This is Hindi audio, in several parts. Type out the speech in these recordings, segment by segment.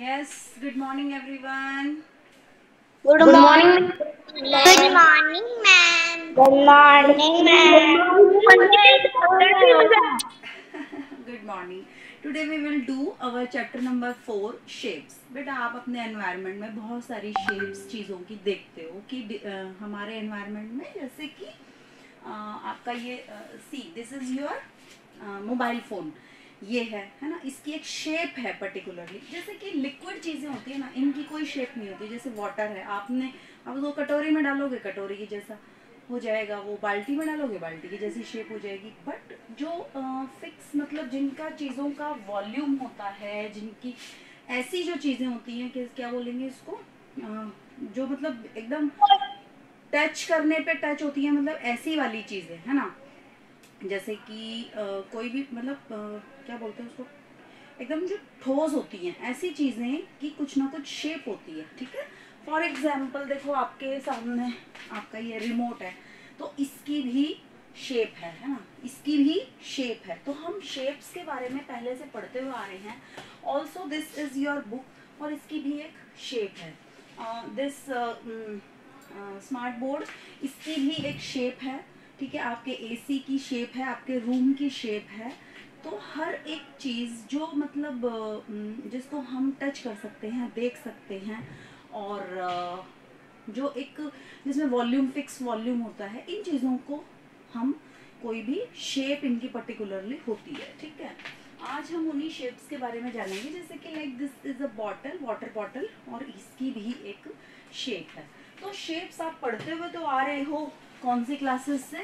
Yes, good morning everyone. Good Good morning. morning. Good morning, ma'am. Good morning, ma'am. Good morning. Today we will do our chapter number 4 shapes. बेटा आप अपने एनवायरनमेंट में बहुत सारी शेप्स चीज़ों की देखते हो कि हमारे एनवायरनमेंट में जैसे कि आपका ये see this is your mobile phone, ये है ना, इसकी एक शेप है पर्टिकुलरली। जैसे कि लिक्विड चीज़ें होती है ना, इनकी कोई शेप नहीं होती। जैसे वाटर है, आपने आप उसको कटोरी में डालोगे कटोरी की जैसा हो जाएगा, वो बाल्टी में डालोगे बाल्टी की जैसी शेप हो जाएगी। बट जो फिक्स मतलब जिनका चीज़ों का वॉल्यूम होता है, जिनकी ऐसी जो चीज़ें होती हैं कि क्या बोलेंगे इसको, जो मतलब एकदम टच करने पे टच होती है, मतलब ऐसी वाली चीज़ें है ना। जैसे कि कोई भी मतलब क्या बोलते हैं उसको, एकदम जो ठोस होती हैं ऐसी चीज़ें कि कुछ ना कुछ शेप होती है। ठीक है, फॉर एग्जाम्पल देखो आपके सामने आपका ये रिमोट है, तो इसकी भी शेप है ना, इसकी भी शेप है। तो हम शेप्स के बारे में पहले से पढ़ते हुए आ रहे हैं। Also this is your book, और इसकी भी एक शेप है। दिस स्मार्ट बोर्ड, इसकी भी एक शेप है। ठीक है, आपके एसी की शेप है, आपके रूम की शेप है। तो हर एक चीज़ जो मतलब जिसको हम टच कर सकते हैं, देख सकते हैं, और जो एक जिसमें वॉल्यूम फिक्स वॉल्यूम होता है, इन चीज़ों को हम कोई भी शेप इनकी पर्टिकुलरली होती है। ठीक है, आज हम उन्हीं शेप्स के बारे में जानेंगे। जैसे कि like this is a bottle, water bottle, और इसकी भी एक शेप है। तो शेप्स आप पढ़ते हुए तो आ रहे हो, कौन सी क्लासेस से?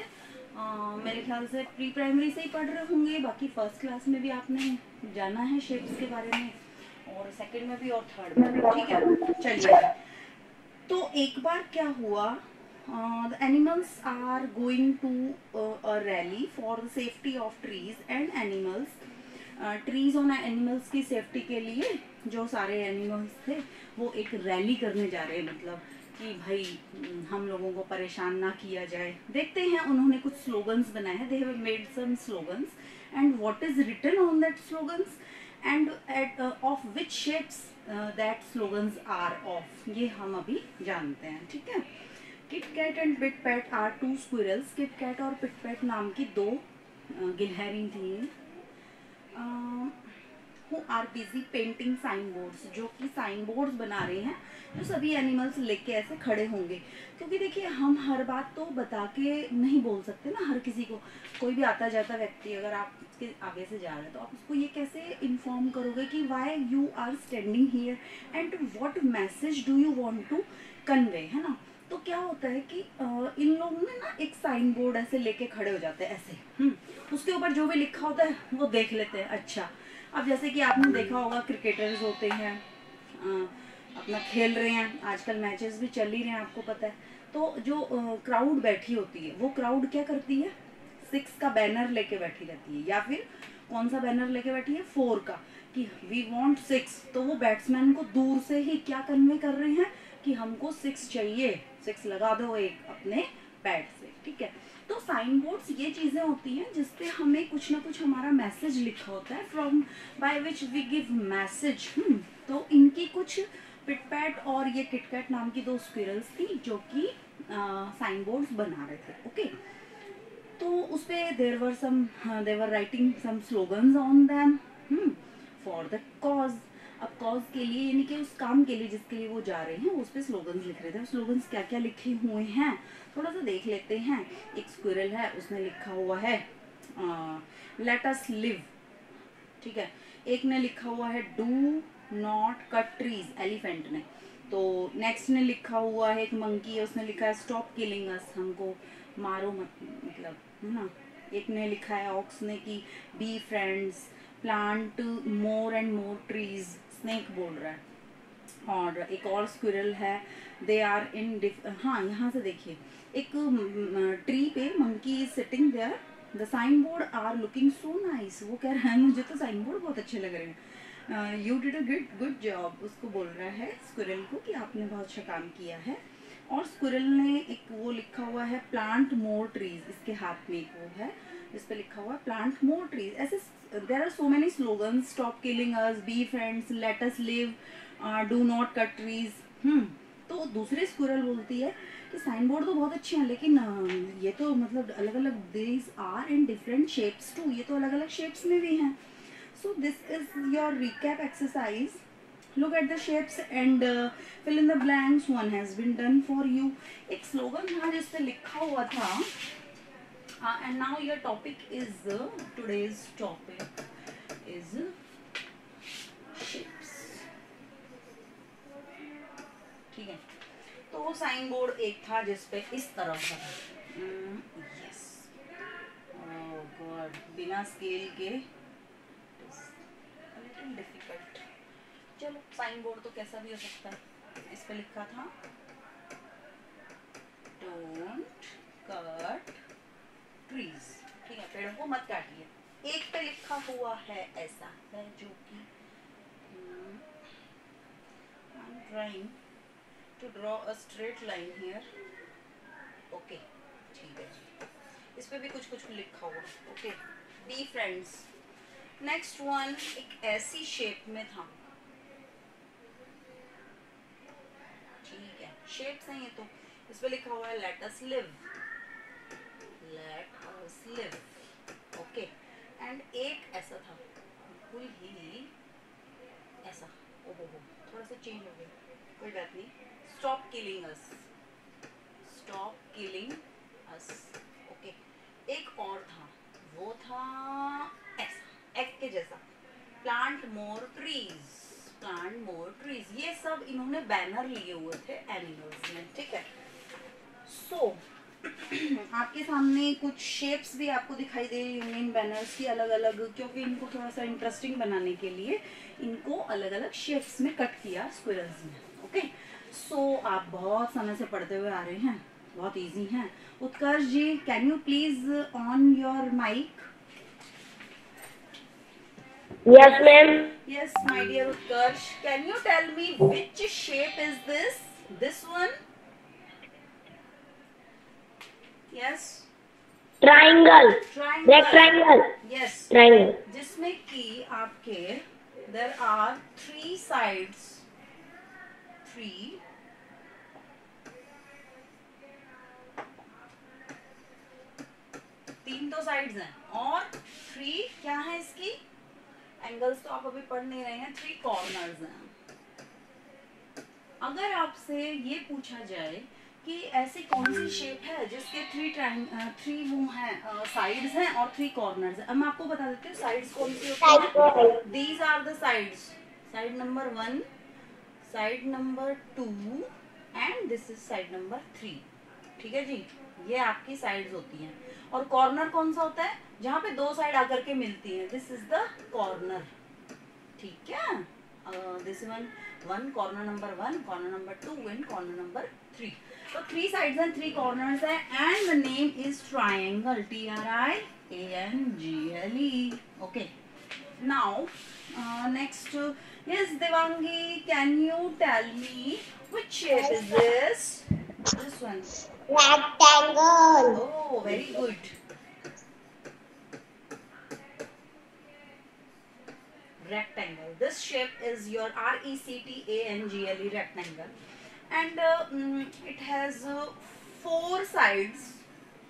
मेरे ख्याल से प्री प्राइमरी से ही पढ़ रहे होंगे। बाकी फर्स्ट क्लास में भी आपने जाना है शेप्स के बारे में, और सेकंड में भी और थर्ड में भी। ठीक है, चलिए। तो एक बार क्या हुआ, the animals are going to a rally for the safety of trees and animals. Trees और एनिमल्स की सेफ्टी के लिए जो सारे एनिमल्स थे वो एक रैली करने जा रहे हैं, मतलब कि भाई हम लोगों को परेशान ना किया जाए। देखते हैं, उन्होंने कुछ स्लोगन्स बनाए हैं, they have made some slogans, and what is written on that slogans, and at of which shapes that slogans are of, ये हम अभी जानते हैं। ठीक है, Kit Cat and Pit Pat are two squirrels. Kit Cat और पिट पैट नाम की दो गिलहरी थी, who are busy painting sign boards, जो कि साइन बोर्ड्स बना रहे हैं, जो सभी एनिमल्स लेके ऐसे खड़े होंगे। क्योंकि देखिए, हम हर बात तो बता के नहीं बोल सकते ना हर किसी को। कोई भी आता जाता व्यक्ति अगर आपके आगे से जा रहा है, तो आप उसको ये कैसे इन्फॉर्म करोगे कि why you are standing here and what message do you want to convey, है ना। तो क्या होता है कि इन लोगों ने ना एक साइन बोर्ड ऐसे लेके खड़े हो जाते हैं ऐसे, उसके ऊपर जो भी लिखा होता है वो देख लेते हैं। अच्छा, अब जैसे कि आपने देखा होगा, क्रिकेटर्स होते हैं, अपना खेल रहे हैं, आजकल मैचेस भी चल ही रहे हैं, आपको पता है। तो जो क्राउड बैठी होती है, वो क्राउड क्या करती है, 6 का बैनर लेके बैठी रहती है, या फिर कौन सा बैनर लेके बैठी है, 4 का, कि वी वांट 6। तो वो बैट्समैन को दूर से ही क्या कन्वे कर रहे हैं कि हमको 6 चाहिए, 6 लगा दो एक अपने बैट से। ठीक है, तो साइन बोर्ड्स ये चीज़ें होती हैं जिसपे हमें कुछ ना कुछ हमारा मैसेज लिखा होता है, from by which we give message. तो इनकी कुछ पिटपैट और ये किटकैट नाम की दो स्क्विरल्स थी जो कि साइन बोर्ड्स बना रहे थे। ओके, तो उस पे they were writing some slogans on them for the cause. अब कॉज के लिए यानी कि उस काम के लिए जिसके लिए वो जा रहे हैं, उस पे स्लोगन्स लिख रहे थे। स्लोगन्स क्या क्या लिखे हुए हैं थोड़ा सा देख लेते हैं। एक स्क्विरल है, उसने लिखा हुआ है लेट अस लिव। ठीक है, एक ने लिखा हुआ है do not cut trees, elephant ने। तो नेक्स्ट ने लिखा हुआ है, एक मंकी है, उसने लिखा है स्टॉप किलिंग अस, हमको मारो मत, मतलब, है ना। एक ने लिखा है ऑक्स ने कि be friends, plant more and more trees, snake बोल रहा है। और एक और स्क्विरल है, दे आर इन हाँ, यहाँ से देखिए, एक ट्री पे monkey is sitting there, the sign board are looking so nice. वो कह रहा है मुझे तो साइन बोर्ड बहुत अच्छे लग रहे हैं, you did a good job, उसको बोल रहा है स्क्विरल को कि आपने बहुत अच्छा काम किया है। और स्क्विरल ने एक वो लिखा हुआ है प्लांट मोर ट्रीज, इसके हाथ में एक वो है जिस पे लिखा हुआ है प्लांट मोर ट्रीज। ऐसे there are so many slogans, stop killing us, be friends, let us live, do not cut trees. तो दूसरी स्क्विरल बोलती है कि साइन बोर्ड तो बहुत अच्छे हैं, लेकिन ये तो मतलब अलग अलग, these are in different shapes too, ये तो अलग अलग शेप्स में भी हैं। So this is your recap exercise. Look at the shapes and fill in the blanks. One has been done for you. एक स्लोगन था जिस पे लिखा हुआ था, and now your topic is today's topic is shapes. ठीक है, तो साइन बोर्ड एक था जिस पे इस तरह का था, यस, ओह गॉड, बिना स्केल के लिटिल डिफिकल्ट। चलो, साइन बोर्ड तो कैसा भी हो सकता है। इस पे लिखा था डोंट कट ट्रीज। ठीक है, पेड़ों को मत काटिए। एक पे लिखा हुआ है ऐसा है, जो कि I am trying to draw a straight line here. Okay, ठीक है, इस पे भी कुछ कुछ लिखा हुआ। Okay, be friends. Next one एक ऐसी शेप में था, ठीक है, शेप्स हैं ये तो। इस पे लिखा हुआ है late us live, late us live. Okay, and एक ऐसा था, बिल्कुल ही ऐसा, ओहो हो, थोड़ा सा चेंज हो गया, कोई बात नहीं। स्टॉप किलिंग अस, स्टॉप किलिंग अस। ओके, एक और था, वो था ऐसा, एग के जैसा, plant more trees, plant more trees. ये सब इन्होंने बैनर लिए हुए थे एनिमल्स में, ठीक है। सो आपके सामने कुछ शेप्स भी आपको दिखाई दे रही होंगी इन बैनर्स की, अलग अलग, क्योंकि इनको थोड़ा सा इंटरेस्टिंग बनाने के लिए इनको अलग अलग शेप्स में कट किया स्क्विरल्स में। ओके, सो आप बहुत समय से पढ़ते हुए आ रहे हैं, बहुत इजी हैं। Utkarsh ji, can you please on your mic? Yes, ma'am. Yes, my dear Utkarsh. Can you tell me which shape is this? This one? Yes. Triangle. Triangle. Rectangle. Yes. Triangle. जिसमें कि आपके there are three sides. Three. तीन तो साइड्स हैं और थ्री क्या है इसकी? एंगल्स तो आप अभी पढ़ नहीं रहे हैं, थ्री कॉर्नर्स हैं। अगर आपसे ये पूछा जाए कि ऐसी कौन सी शेप है जिसके थ्री वो हैं, साइड्स हैं और थ्री कॉर्नर्स हैं, अब मैं आपको बता देती हूँ साइड्स कौन सी होती हैं। These are the sides, side number 1, side number 2 and this is side number 3। ठीक है जी, ये आपकी साइड्स होती हैं। और कॉर्नर कौन सा होता है? जहाँ पे दो साइड आकर के मिलती हैं, दिस इज द कॉर्नर। ठीक है, this one corner number 1, corner number 2 and corner number 3। तो three sides and three corners है and the name is triangle, TRIANGLE। Okay, now next, yes Devangi, can you tell me which shape is this? This one. Rectangle. Oh, very good. Rectangle. This shape is your RECTANGLE, rectangle, and it has 4 sides.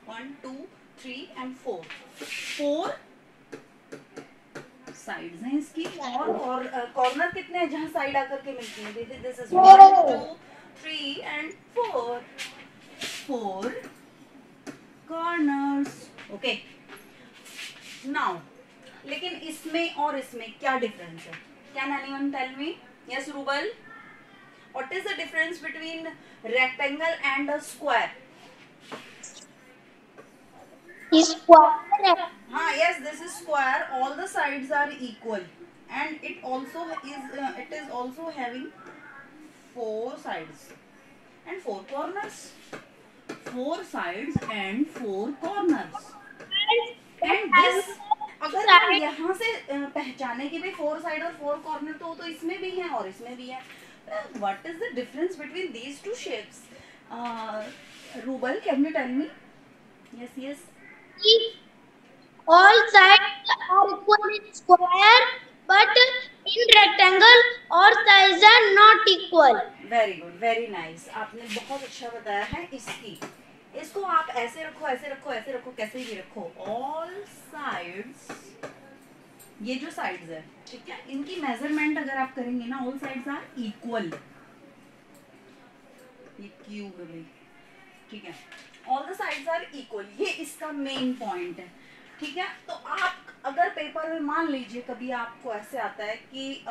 1, 2, 3 and 4. 4 sides हैं इसकी, और कॉर्नर कितने हैं जहाँ साइड आकर के मिलती है? This is 1, 2, 3 and 4. 4 corners. Okay, now लेकिन इसमें और इसमें क्या डिफरेंस है? Can anyone tell me? Yes Rubal, what is the difference between rectangle and a square? Square. हाँ, yes, this is square. All the sides are equal, and it is also having 4 sides and 4 corners. 4 sides and 4 corners. And this, अगर हम यहाँ से पहचाने कि भाई 4 साइड और 4 कॉर्नर तो इसमें भी है और इसमें भी है, what is the difference between these two shapes? Rubal, can you tell me? Yes. All sides are equal in square, but In rectangle, all sides are not equal. Very good, very nice, आपने बहुत अच्छा बताया है। इसको आप ऐसे रखो, ऐसे रखो, ऐसे रखो, कैसे भी रखो। ऑल साइड्स, ये जो साइड्स है, ठीक है, इनकी मेजरमेंट अगर आप करेंगे ना, ऑल साइड्स आर इक्वल। ये क्यूब है भाई, ठीक है, all the sides are equal, ये इसका मेन पॉइंट है। ठीक है, तो आप अगर पेपर में मान लीजिए कभी आपको ऐसे आता है कि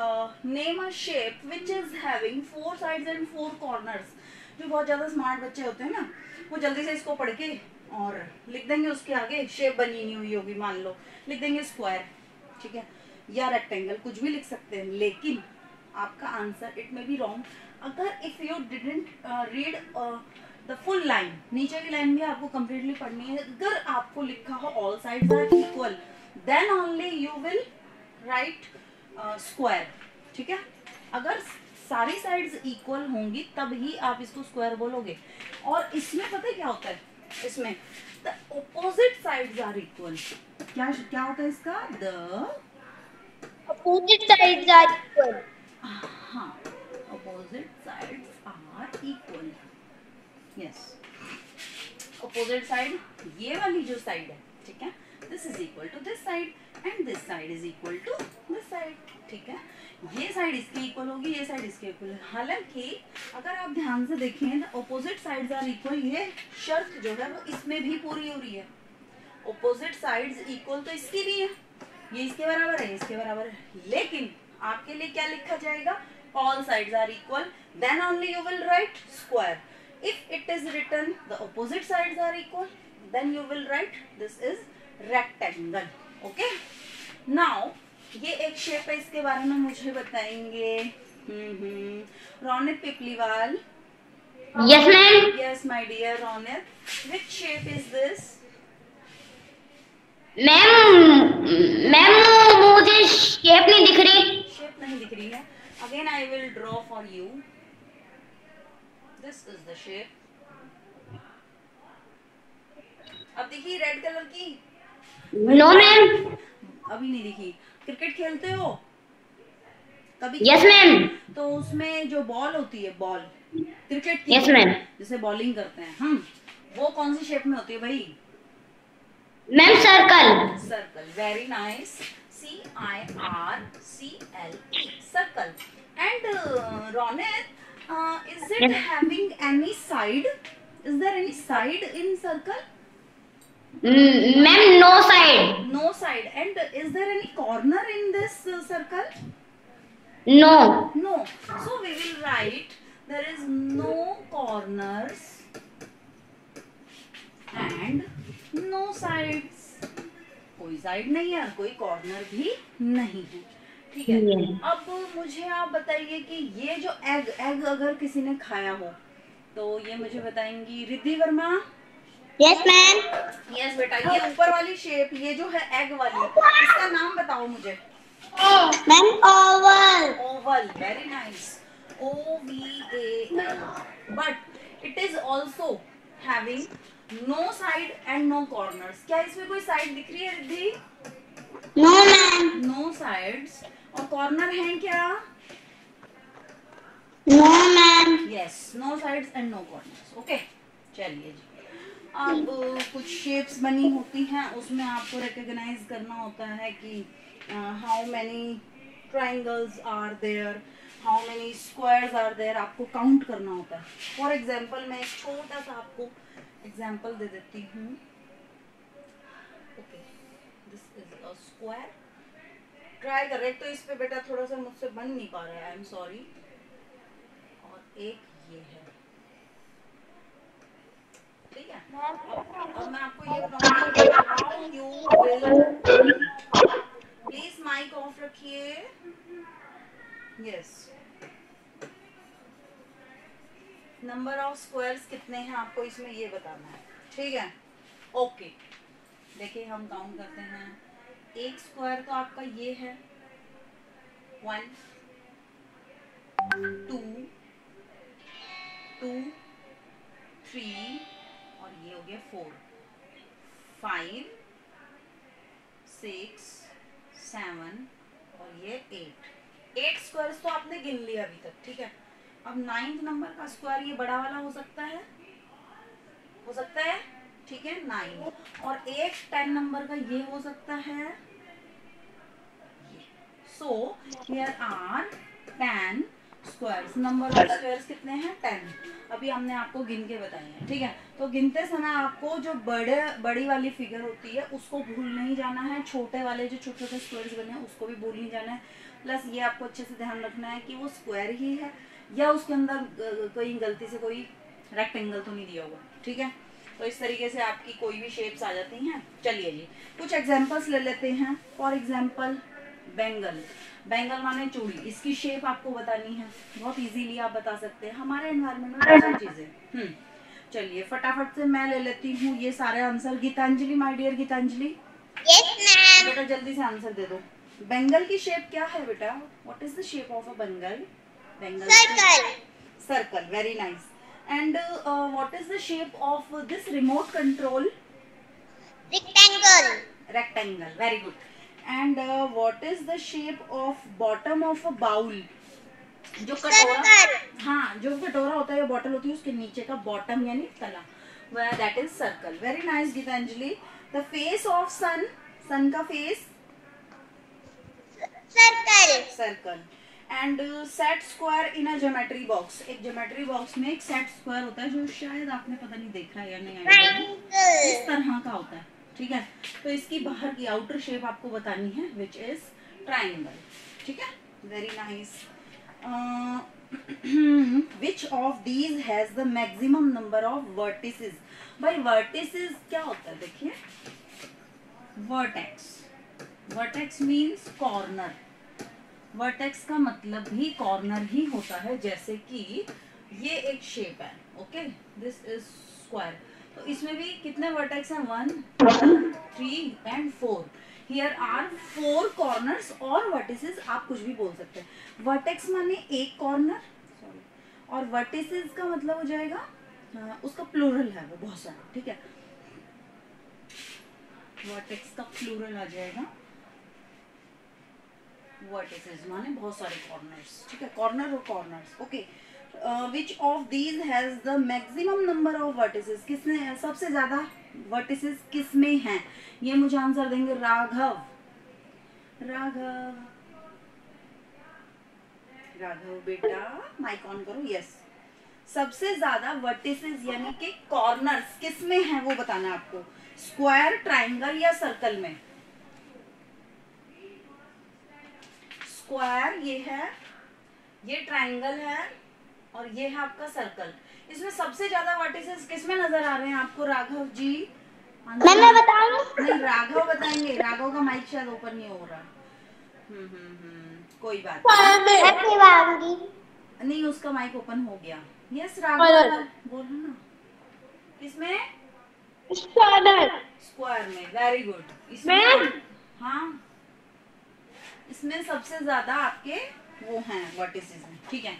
name a shape which is having 4 sides and 4 corners, जो बहुत ज्यादा स्मार्ट बच्चे होते हैं ना, वो जल्दी से इसको पढ़ के और लिख देंगे, उसके आगे शेप बनी नहीं हुई होगी, मान लो लिख देंगे स्क्वायर, ठीक है, या रेक्टेंगल, कुछ भी लिख सकते हैं, लेकिन आपका आंसर इट में बी रॉन्ग अगर if you didn't read the full line, नीचे की लाइन भी आपको कंप्लीटली पढ़नी है। अगर आपको लिखा हो all sides are equal, then only you will write square, ठीक है, अगर सारी साइड्स इक्वल होंगी तब ही आप इसको स्क्वायर बोलोगे। और इसमें पता है क्या होता है, इसमें the opposite sides are equal, क्या क्या होता है इसका, the Opposite sides are equal. हाँ, opposite sides are equal, yes, opposite side, ये वाली जो साइड है, ठीक है, this is equal to this side and this side is equal to this side, ठीक है, ये साइड इसके इक्वल होगी, ये साइड इसके इक्वल है। हालांकि अगर आप ध्यान से देखें तो ऑपोजिट साइड्स आर इक्वल, ये शर्त जो है वो इसमें भी पूरी हो रही है। ऑपोजिट साइड्स इक्वल तो इसकी भी है, ये इसके बराबर है, इसके बराबर है, लेकिन आपके लिए क्या लिखा जाएगा, all sides are equal, then only you will write square. If it is written the opposite sides are equal, then you will write this is rectangle. Okay? Now ये एक शेप है, इसके बारे में मुझे बताएंगे रौनक Pipliwal. Yes, ma'am. Yes, my dear Raunak. Which shape is this? Ma'am मुझे शेप नहीं दिख रही। शेप नहीं दिख रही है। Again I will draw for you. This is the shape. अब दिखी रेड कलर की? No ma'am. अभी नहीं दिखी। क्रिकेट खेलते हो कभी? Yes ma'am. तो उसमें जो बॉल होती है, बॉल क्रिकेट की, यस मैम। जिसे बॉलिंग करते हैं हम, वो कौन सी शेप में होती है भाई? Ma'am circle. Circle, very nice, CIRCLE, circle. And Raunak, is it having any side? Is there any side in circle? Ma'am, no side. No side. And is there any corner in this circle? No. No. So we will write there is no corners and no sides. कोई साइड नहीं है, कोई कॉर्नर भी नहीं है, ठीक है। अब मुझे आप बताइए कि ये जो एग अगर किसी ने खाया हो तो ये मुझे बताएंगी Riddhi Verma. Yes ma'am. Yes बेटा, ये ऊपर वाली शेप, ये जो है एग वाली, इसका नाम बताओ मुझे। Ma'am oval. Oval, very nice, OVAL, but it is also having no side and no corners. क्या इसमें कोई साइड दिख रही है Riddhi? No ma'am. No sides, और कॉर्नर है क्या? No ma'am. Yes, no sides and no corners. Okay, चलिए जी। अब कुछ शेप्स बनी होती हैं, उसमें आपको रिकॉग्नाइज करना होता है कि how many triangles are there, how many squares are there, आपको काउंट करना होता है। फॉर एग्जांपल मैं एक छोटा सा आपको एग्जांपल दे देती हूँ। Okay, this is a square, try कर रहे, तो इस पे बेटा थोड़ा सा मुझसे बन नहीं पा रहा है, आई एम सॉरी। और एक ये है, ठीक है। अब मैं आपको ये बताऊंगी how you will, please mic off रखिए। यस, नंबर ऑफ स्क्वायर्स कितने हैं आपको इसमें ये बताना है, ठीक है। ओके, देखिए हम काउंट करते हैं। एक स्क्वायर तो आपका ये है 1 2 2 3, और ये हो गया 4 5 6 7, और ये 8, 8 स्क्वायर्स तो आपने गिन लिया अभी तक, ठीक है। अब 9th नंबर का स्क्वायर ये बड़ा वाला हो सकता है, ठीक है 9। और एक 10 नंबर का ये हो सकता है। So here are 10 squares. Number of squares कितने हैं? 10। अभी हमने आपको गिन के बताए हैं, ठीक है। तो गिनते समय आपको जो बड़ी वाली फिगर होती है उसको भूल नहीं जाना है, छोटे वाले जो छोटे छोटे स्क्वायर्स बने हैं उसको भी भूल नहीं जाना है। प्लस ये आपको अच्छे से ध्यान रखना है कि वो स्क्वायर ही है या उसके अंदर कोई गलती से कोई रेक्टेंगल तो नहीं दिया हुआ, ठीक है। तो इस तरीके से आपकी कोई भी शेप्स आ जाती हैं। चलिए जी कुछ एग्जांपल्स ले लेते हैं। For example bangle. बैंगल माने चूड़ी, इसकी शेप आपको बतानी है, बहुत इजीली आप बता सकते हैं। हमारे एनवायरनमेंट में बहुत सारी चीजें। चलिए फटाफट से मैं ले लेती हूँ ये सारे answer. Gitanjali, my dear Gitanjali, Yes, ma'am. बेटा जल्दी से आंसर दे दो। बैंगल की शेप क्या है बेटा? What is the shape of a bangle? Bangle Circle. Circle, very nice. And what is the shape of this remote control? Rectangle. Rectangle, very good. And what is the shape of bottom of a bowl? जो कटोरा, Circle. हाँ जो कटोरा होता है या बॉटल होती है उसके नीचे का बॉटम यानी तला, वह that is circle. Very nice Geetanjali. The face of sun, sun का face? Circle. Circle. And set square in a geometry box. एक ज्योमेट्री बॉक्स में एक सेट स्क्वायर होता है जो शायद आपने पता नहीं देखा है या नहीं, इस Triangle. तरह का होता है, ठीक है। तो इसकी बाहर की आउटर शेप आपको बतानी है विच इज ट्राइंगल, ठीक है। Very nice. Which of these has the maximum number of vertices? भाई वर्टिसेस क्या होता है देखिए, vertex, vertex means corner. Vertex का मतलब भी कॉर्नर ही होता है। जैसे कि ये एक शेप है, ओके, दिस इज स्क्वायर, तो इसमें भी कितने वर्टेक्स हैं? 1, 2, 3 एंड 4। हियर आर 4 कॉर्नर्स और वर्टिसेस, आप कुछ भी बोल सकते हैं। वर्टेक्स माने एक कॉर्नर, सॉरी, और वर्टिसेस का मतलब हो जाएगा उसका प्लूरल है वो बहुत सारा, ठीक है। वर्टेक्स का प्लूरल आ जाएगा, वर्टिसेस माने बहुत सारे कॉर्नर्स, ठीक है, कॉर्नर और corners, okay. Which of these has the maximum number of vertices? किसने सबसे ज्यादा वर्टिसेस किसमें हैं? ये मुझे आंसर देंगे राघव, राघव, राघव बेटा माइक ऑन करो। यस, सबसे ज्यादा वर्टिसेस यानी कि कॉर्नर्स किसमें हैं वो बताना है आपको, स्क्वायर, ट्राइंगल या सर्कल में? स्क्वायर ये है, ये ट्राइंगल है और ये है आपका सर्कल। इसमें सबसे ज्यादा वर्टिसेस किसमें नजर आ रहे हैं आपको राघव जी? मैं बताऊं? नहीं, राघव बताएंगे, राघव का माइक शायद ओपन नहीं हो रहा। कोई बात मैं नहीं, उसका माइक ओपन हो गया। यस राघव बोलो ना, किसमें? स्क्वायर में, वेरी गुड। इसमें हाँ, इसमें सबसे ज्यादा आपके वो हैं वर्टिसेस हैं, ठीक है।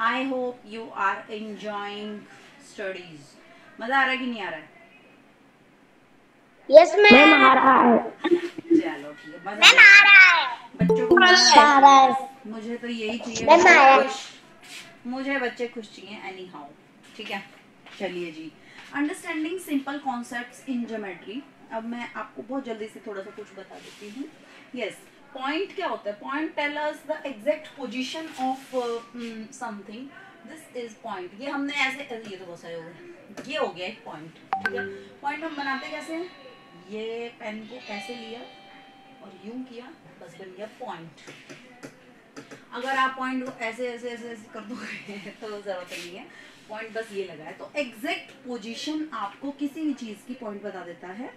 I hope you are enjoying studies. मजा आ रहा है कि नहीं आ रहा है? यस मैम, आ रहा है। चलो ठीक है, मैम आ रहा है। बच्चों को आ रहा है। मुझे तो यही चाहिए, मैम आ रहा है। मुझे बच्चे खुश चाहिए एनी हाउ, ठीक है। चलिए जी, understanding simple concepts in geometry. अब मैं आपको बहुत जल्दी से थोड़ा सा कुछ बता देती हूँ। यस, पॉइंट क्या होता है? Point tell us the exact position of something, this is point. ये हमने ऐसे, ये तो बहुत सारे हो गए, ये हो गया एक पॉइंट, ठीक है। पॉइंट हम बनाते कैसे हैं? ये पेन को ऐसे लिया और यूं किया, बस बन गया पॉइंट। अगर आप पॉइंट को ऐसे ऐसे ऐसे ऐसे कर दोगे तो जरूरत नहीं है, पॉइंट बस ये लगा है। तो एग्जैक्ट पोजीशन आपको किसी भी चीज की पॉइंट बता देता है।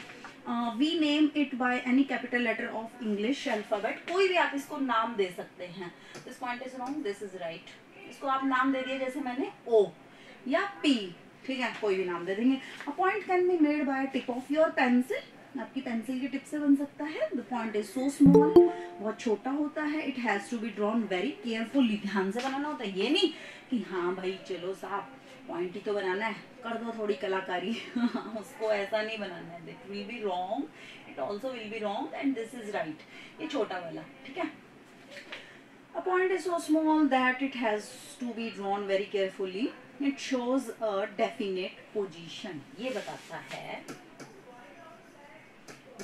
We name it by any capital letter of English alphabet. कोई भी आप इसको नाम दे सकते हैं। This point is wrong, this is right. इसको आप नाम दे दिए, जैसे मैंने O या P, ठीक है, कोई भी नाम दे देंगे। A point can be made by tip of your pencil. आपकी पेंसिल की टिप से बन सकता है। The point is so small, बहुत छोटा होता है। It has to be drawn very carefully, ध्यान से बनाना होता है। ये नहीं कि हाँ भाई चलो साहब पॉइंट ही तो बनाना है, कर दो थोड़ी कलाकारी उसको ऐसा नहीं बनाना है। That will be wrong, it also will be wrong and this is right. ये छोटा वाला, ठीक है। A point is so small that it has to be drawn very carefully. It shows a definite position. ये बताता है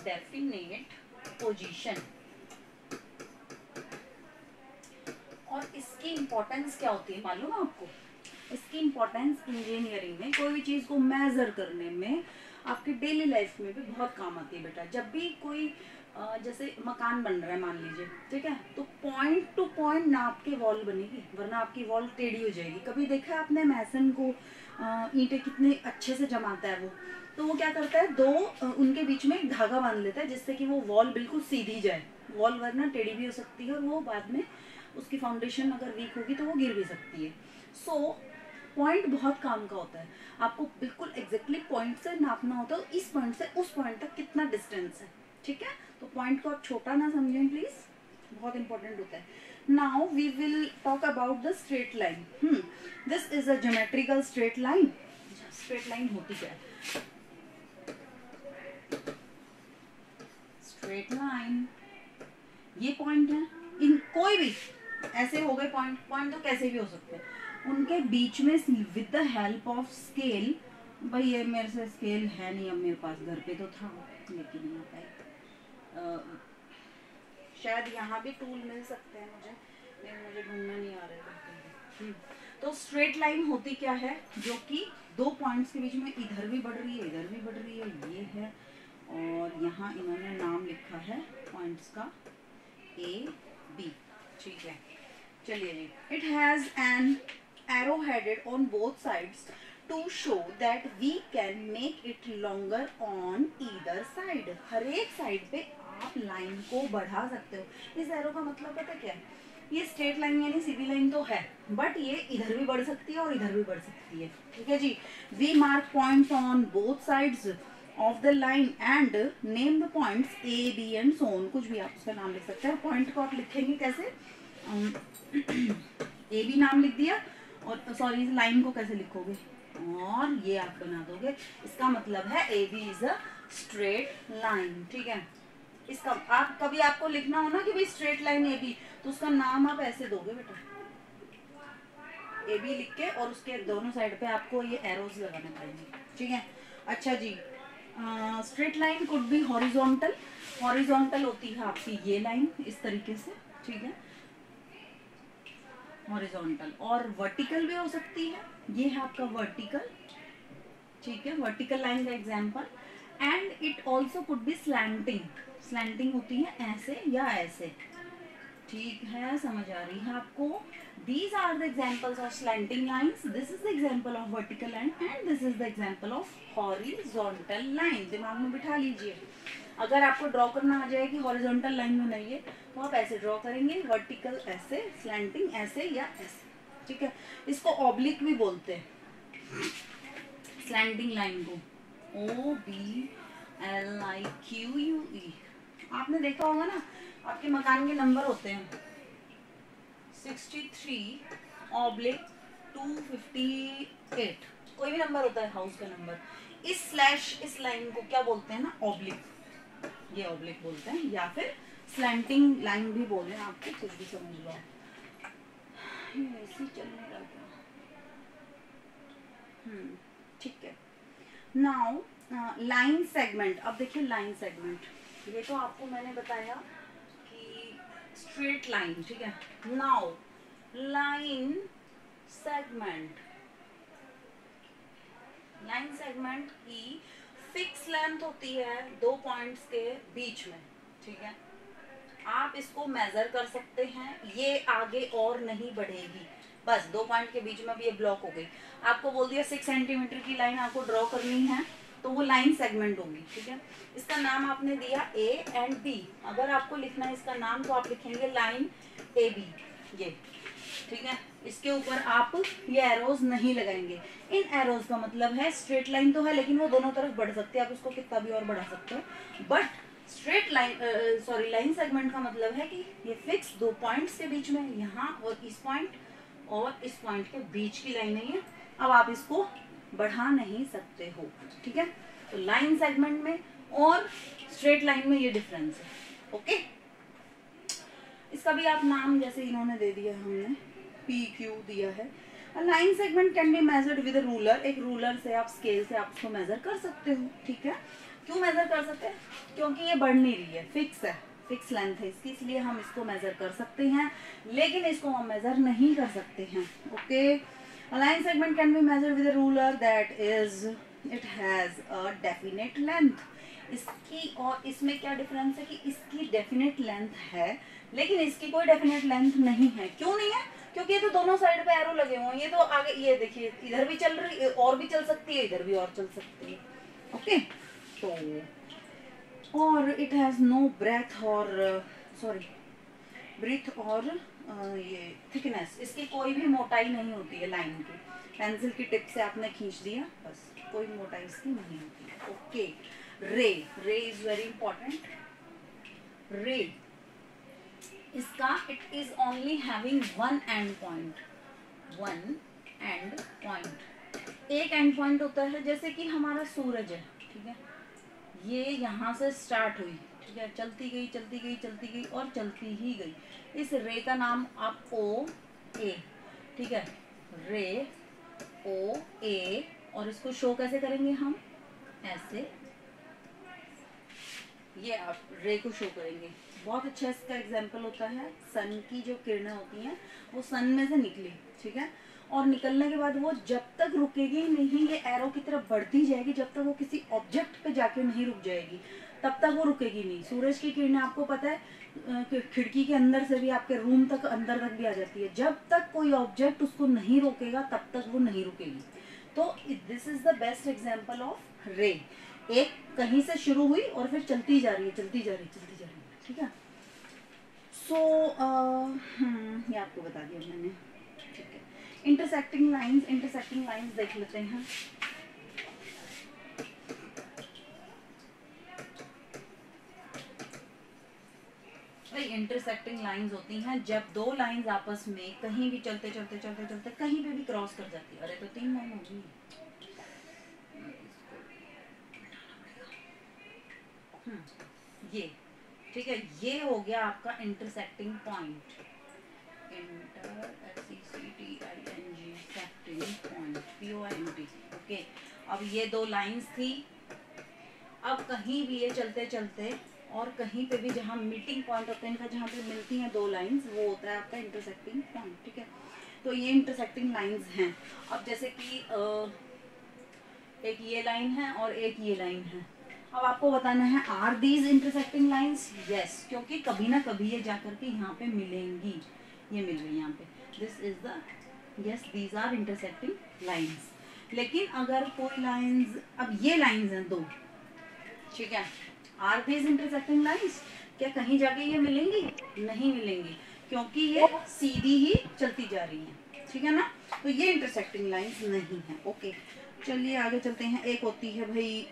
definite position. और इसकी इम्पोर्टेंस क्या होती है मालूम है आपको? इसकी इम्पोर्टेंस इंजीनियरिंग में कोई भी चीज़ को मेजर करने में, आपकी डेली लाइफ में भी बहुत काम आती है बेटा। जब भी कोई जैसे मकान बन रहा है मान लीजिए, ठीक है, तो पॉइंट टू पॉइंट नाप के वॉल बनेगी, वरना आपकी वॉल टेढ़ी हो जाएगी। कभी देखा है आपने मैसन को ईंटें कितने अच्छे से जमाता है वो, तो वो क्या करता है, दो उनके बीच में एक धागा बांध लेता है जिससे कि वो वॉल बिल्कुल सीधी जाए। वॉल वरना टेढ़ी भी हो सकती है और वो बाद में उसकी फाउंडेशन अगर वीक होगी तो वो गिर भी सकती है। सो पॉइंट बहुत काम का होता है। आपको बिल्कुल एग्जैक्टली पॉइंट से नापना होता है, इस पॉइंट से उस पॉइंट तक कितना डिस्टेंस है, ठीक है। तो पॉइंट को आप छोटा ना समझें प्लीज, बहुत इंपॉर्टेंट होता है। Now we will talk about the straight line. This is a geometrical straight line. Straight line होती क्या है? स्ट्रेट लाइन, ये पॉइंट है, इन कोई भी ऐसे हो गए पॉइंट, पॉइंट तो कैसे भी हो सकते हैं, उनके बीच में with the help of scale, भाई ये मेरे से स्केल है नहीं अब मेरे पास, घर पे तो था लेकिन यहाँ पे शायद यहाँ भी टूल मिल सकते हैं मुझे, लेकिन मुझे ढूंढना नहीं आ रहा है। तो स्ट्रेट लाइन होती क्या है, जो कि दो पॉइंट्स के बीच में इधर भी बढ़ रही है इधर भी बढ़ रही है, ये है, और यहाँ इन्होंने नाम लिखा है पॉइंट्स का A B, ठीक है। चलिए जी, it has an arrow headed on both sides to show that we can make it longer on either side. हर एक साइड पे आप लाइन को बढ़ा सकते हो। इस एरो का मतलब पता क्या है, ये स्ट्रेट लाइन यानी सीधी लाइन तो है, बट ये इधर भी बढ़ सकती है और इधर भी बढ़ सकती है, ठीक है जी। We mark points on both sides of the line and name the points A, B and so on। कुछ भी आप उसका नाम लिख सकते हैं। पॉइंट को आप लिखेंगे कैसे, A B नाम लिख दिया, और सॉरी इस लाइन को कैसे लिखोगे, और ये आप बना दोगे। इसका मतलब है A B is a straight line, ठीक है। इसका आप कभी आपको लिखना हो ना कि भाई स्ट्रेट लाइन A B, तो उसका नाम आप ऐसे दोगे बेटा, A B लिख के, और उसके दोनों साइड पे आपको ये एरोज लगाने पड़ेंगे, ठीक है। अच्छा जी, straight line could be horizontal. Horizontal होती है आपकी ये लाइन इस तरीके से, ठीक है, हॉरिजॉन्टल। और वर्टिकल भी हो सकती है, ये है आपका वर्टिकल, ठीक है, वर्टिकल लाइन का example. And it also could be slanting. Slanting होती है ऐसे या ऐसे, ठीक है, समझ आ रही है आपको। These are the examples of slanting lines. This is the example of vertical line and this is the example of horizontal line. दिमाग में बिठा लीजिए। अगर आपको ड्रॉ करना आ जाए कि हॉरिजॉन्टल लाइन बनाइए, तो आप ऐसे ड्रॉ करेंगे, वर्टिकल ऐसे, स्लैंटिंग ऐसे या ऐसे, ठीक है। इसको ऑब्लिक भी बोलते हैं, स्लैंटिंग लाइन को, OBLIQUE। आपने देखा होगा ना, आपके मकान के नंबर होते हैं 63/258, कोई भी नंबर होता है हाउस का नंबर। इस स्लैश इस लाइन को क्या बोलते हैं ना, ऑब्लिक, ये ऑब्लिक बोलते हैं, या फिर स्लैंटिंग लाइन भी बोल रहे हैं, आपको कुछ भी समझ लो। ये ऐसे चलने लगा, ठीक है। Now line segment. अब देखिए लाइन सेगमेंट, ये तो आपको मैंने बताया कि स्ट्रेट लाइन, ठीक है। Now line segment, line segment की फिक्स लेंथ होती है दो पॉइंट्स के बीच में, ठीक है। आप इसको मेजर कर सकते हैं, ये आगे और नहीं बढ़ेगी, बस दो पॉइंट के बीच में भी ये ब्लॉक हो गई। आपको बोल दिया 6 सेंटीमीटर की लाइन आपको ड्रॉ करनी है, तो वो लाइन सेगमेंट होगी, ठीक है। इसका नाम आपने दिया A एंड B। अगर आपको लिखना है इसका नाम, तो आप लिखेंगे लाइन AB, ये, ठीक है। इसके ऊपर आप ये एरोज नहीं लगाएंगे। इन एरोज का मतलब है स्ट्रेट लाइन तो है, लेकिन वो दोनों तरफ बढ़ सकती है, आप उसको कितना भी और बढ़ा सकते हो। But straight line, sorry, line segment का मतलब है कि ये फिक्स दो पॉइंट्स के बीच में, यहाँ और इस पॉइंट और इस पॉइंट के बीच की लाइन है ये। अब आप इसको बढ़ा नहीं सकते हो, ठीक है। तो लाइन सेगमेंट में और स्ट्रेट लाइन में ये डिफरेंस है, ओके। इसका भी आप नाम जैसे इन्होंने दे दिया, हमने PQ दिया है। Line segment can be measured with ruler, एक रूलर से आप स्केल से आप उसको मेजर कर सकते हो, ठीक है। क्यों मेजर कर सकते हैं? क्योंकि ये बढ़ नहीं रही है, फिक्स है, फिक्स लेंथ है इसकी, इसलिए हम इसको मेजर कर सकते हैं, लेकिन इसको हम मेजर नहीं कर सकते हैं। Okay, line segment can be measured with ruler that is it has a definite length. इसकी और इसमें क्या डिफरेंस है कि इसकी डेफिनेट लेंथ है, लेकिन इसकी कोई डेफिनेट लेंथ नहीं है। क्यों नहीं है? क्योंकि ये तो दोनों साइड पे एरो लगे हुए हैं, ये तो आगे, ये देखिए इधर भी चल रही है और भी चल सकती है, इधर भी और चल सकती है। ओके, तो और इट हैज नो ब्रेथ और ब्रीथ और ये थिकनेस, इसकी कोई भी मोटाई नहीं होती है लाइन की। पेंसिल की टिप से आपने खींच दिया, बस कोई मोटाई इसकी नहीं होती है। ओके, रे इज वेरी इंपॉर्टेंट। रे इसका it is only having one and point, एक एंड पॉइंट होता है। जैसे कि हमारा सूरज है, ठीक है, ये यहाँ से स्टार्ट हुई, ठीक है, चलती गई चलती गई चलती गई और चलती ही गई। इस रे का नाम आप OA, ठीक है, रे OA, और इसको शो कैसे करेंगे हम? ऐसे, ये आप रे को शो करेंगे। बहुत अच्छा इसका एग्जाम्पल होता है, सन की जो किरणें होती हैं वो सन में से निकली, ठीक है, और निकलने के बाद वो जब तक रुकेगी नहीं, ये एरो की तरफ बढ़ती जाएगी, जब तक वो किसी ऑब्जेक्ट पे जाके नहीं रुक जाएगी तब तक वो रुकेगी नहीं। सूरज की किरणें आपको पता है खिड़की के अंदर से भी आपके रूम तक, अंदर तक भी आ जाती है। जब तक कोई ऑब्जेक्ट उसको नहीं रोकेगा तब तक वो नहीं रुकेगी। तो this is the best example of रे। एक कहीं से शुरू हुई और फिर चलती जा रही है, चलती जा रही है, चलती जा रही है, ठीक है। सो ये आपको बता दिया मैंने, ठीक है। इंटरसेक्टिंग लाइंस देख लेते हैं। भाई इंटरसेक्टिंग लाइंस होती हैं जब दो लाइंस आपस में कहीं भी चलते चलते चलते चलते कहीं पे भी क्रॉस कर जाती है। अरे तो 3 लाइन होगी। ये ठीक है, ये हो गया आपका intersecting point. Secting point, POINT। Okay, अब ये दो लाइंस थी, अब कहीं भी ये चलते चलते और कहीं पे भी जहाँ मीटिंग पॉइंट होते हैं इनका, जहाँ पे मिलती हैं दो लाइंस, वो होता है आपका इंटरसेक्टिंग पॉइंट, ठीक है। तो ये इंटरसेक्टिंग लाइंस हैं। अब जैसे कि एक ये लाइन है और एक ये लाइन है, अब आपको बताना है are these intersecting lines? Yes, क्योंकि कभी ना कभी ये जाकर के यहाँ पे मिलेंगी। ये मिल रही है यहाँ पे, this is the, yes these are intersecting lines. लेकिन अगर कोई लाइंस, अब ये लाइंस हैं दो, ठीक है, आर दीज इंटरसेक्टिंग लाइंस? क्या कहीं जाके ये मिलेंगी? नहीं मिलेंगी, क्योंकि ये सीधी ही चलती जा रही हैं, ठीक है ना। तो ये इंटरसेक्टिंग लाइंस नहीं है। ओके, चलिए आगे चलते हैं। एक होती है भाई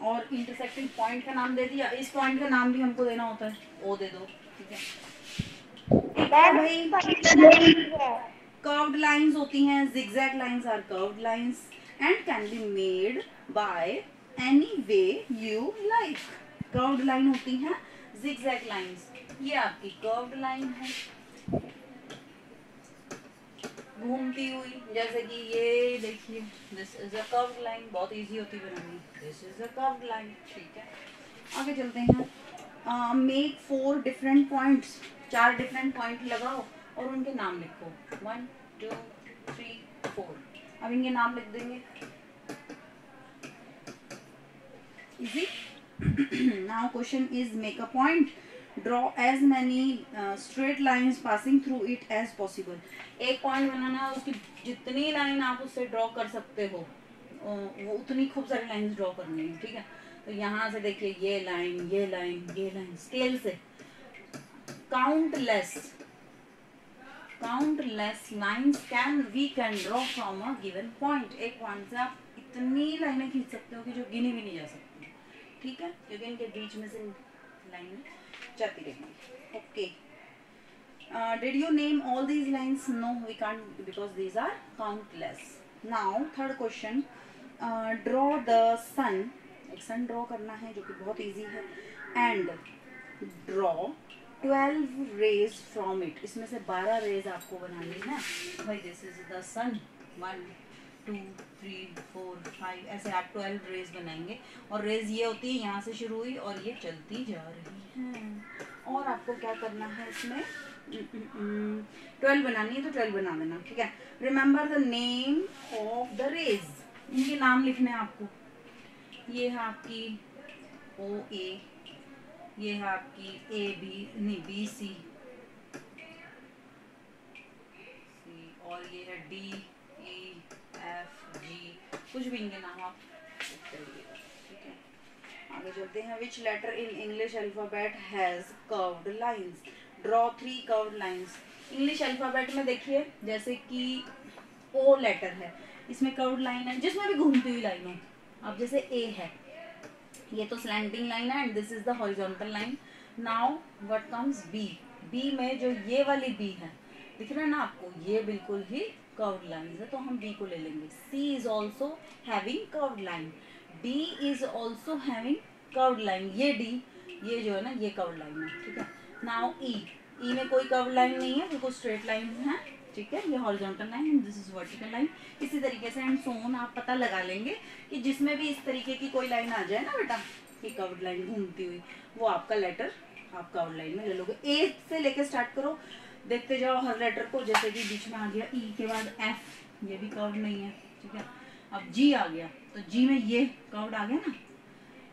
और इंटरसेक्टिंग पॉइंट का नाम दे दिया, इस पॉइंट का नाम भी हमको देना होता है, ओ दे दो, ठीक है। भाई कर्व्ड लाइंस होती हैं, zigzag lines are curved lines and can be made by any way you like. Curved line होती हैं zigzag लाइंस। ये आपकी कर्व्ड लाइन है घूमती हुई, जैसे कि ये देखिए, this is a curved line, बहुत इजी होती बनानी, this is a curved line, ठीक है। आगे चलते हैं। Make 4 different points, 4 different point लगाओ और उनके नाम लिखो, 1 2 3 4। अब इनके नाम लिख देंगे, easy. Now question is make a point, draw as many straight lines passing through it as possible. एक पॉइंट बनाना है, उसकी जितनी लाइन आप उससे ड्रॉ कर सकते हो वो उतनी खूब सारी लाइन्स ड्रॉ करनी है, ठीक है। तो यहाँ से देखिए, ये लाइन ये लाइन ये लाइन, स्केल से countless lines we can draw from a given point. एक पॉइंट से आप इतनी लाइनें खींच सकते हो कि जो गिनी भी नहीं जा सकती, ठीक है, क्योंकि इनके बीच में से लाइनें जाती रहेंगी। Okay, did you name all these lines? No, we can't, because these are countless. Now third question, draw the sun। एक सन ड्रॉ करना है जो कि बहुत इजी है, and draw 12 rays from it, इसमें से 12 रेज आपको बनानी है भाई। दिस इज द सन, 1 2 3 4 5, ऐसे आप 12 रेज बनाएंगे। और रेज ये होती है यहाँ से शुरू हुई और ये चलती जा रही है। और आपको क्या करना है इसमें, 12 बनानी है तो 12 बना देना, ठीक है। Remember the name of the rays, इनके नाम लिखने हैं आपको। ये है आपकी ओ ए, ये है आपकी ए बी, नहीं बी सी, और ये है डी ई एफ जी, कुछ भी इनके नाम आप करिएगा, ठीक है। आगे चलते हैं। Which letter in English alphabet has curved lines, draw 3 curved lines. English alphabet में देखिए जैसे कि ओ लेटर है, इसमें कर्व्ड लाइन है जिसमें भी घूमती हुई लाइन हो। अब जैसे ए है, ये तो स्लैंटिंग लाइन है and this is the horizontal line. Now what comes B, B में जो ये वाली बी है दिख रहा है ना आपको, ये बिल्कुल ही कर्व्ड लाइन है तो हम बी को ले लेंगे। C is also having curved line, D is also having curved line, ये डी, ये जो है ना ये कर्व्ड लाइन है, ठीक है। नाउ ई, ई में कोई कर्व्ड लाइन नहीं है, बिल्कुल स्ट्रेट लाइन है, ठीक है। ये horizontal line and this is vertical line. इसी तरीके से एंड सो ऑन आप पता लगा लेंगे कि जिसमें भी इस तरीके की कोई लाइन आ जाए ना बेटा, कि कर्व्ड लाइन घूमती हुई, वो आपका लेटर आप कर्व्ड लाइन में ले लोगे। ए से लेके स्टार्ट करो, देखते जाओ हर लेटर को। जैसे कि बीच में आ गया ई के बाद एफ, ये भी कर्व्ड नहीं है, ठीक है। अब जी आ गया तो जी में ये कर्व्ड आ गया ना,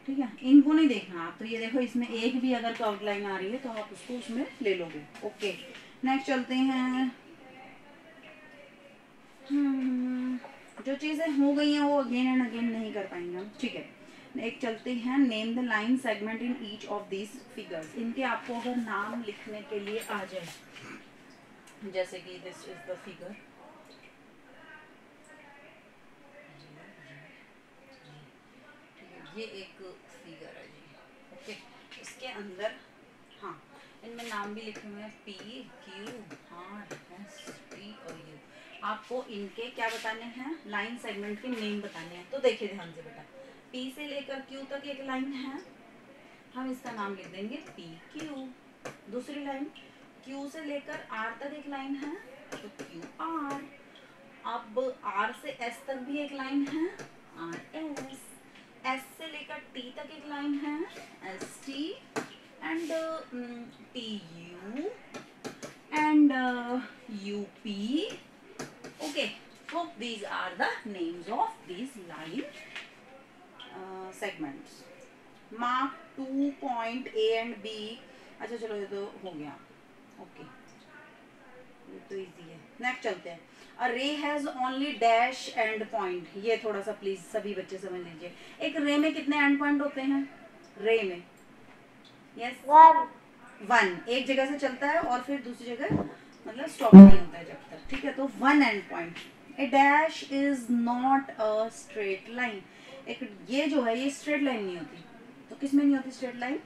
ठीक है। इनको नहीं देखना आप, तो ये देखो इसमें एक भी अगर कर्व्ड लाइन आ रही है तो आप उसको उसमें ले लोगे, ओके। नेक्स्ट चलते हैं। जो चीजें हो गई हैं वो अगेन एंड अगेन नहीं कर पाएंगे हम, ठीक है। एक चलते हैं। Name the line segment in each of these figures, इनके आपको अगर नाम लिखने के लिए आ जाए, जैसे कि दिस इज द फिगर, ये एक फिगर है जी, ओके। इसके अंदर हाँ इनमें नाम भी लिखे हुए हैं, P Q R S T और यू। आपको इनके क्या बताने हैं, लाइन सेगमेंट के नेम बताने हैं। तो देखिए ध्यान से बेटा, पी से लेकर क्यू तक एक लाइन है, हम इसका नाम लिख देंगे पी क्यू। दूसरी लाइन क्यू से लेकर आर तक एक लाइन है तो क्यू आर। अब आर से एस तक भी एक लाइन है, आर एस। एस से लेकर टी तक एक लाइन है, S T and T U and U P, okay. So these are the names of these line segments. Mark 2 point A and B. अच्छा चलो ये तो हो गया, ओके ये तो इजी है। नेक्स्ट चलते हैं। A ray has only dash end point, ये थोड़ा सा प्लीज सभी बच्चे समझ लीजिए। एक रे में कितने एंड पॉइंट होते हैं, रे में यस वन, एक जगह से चलता है और फिर दूसरी जगह मतलब स्टॉप नहीं होता है जब तक, ठीक है। तो one and point. A dash is not a straight line, एक ये जो है ये स्ट्रेट लाइन नहीं होती, तो किस में नहीं होती स्ट्रेट लाइन,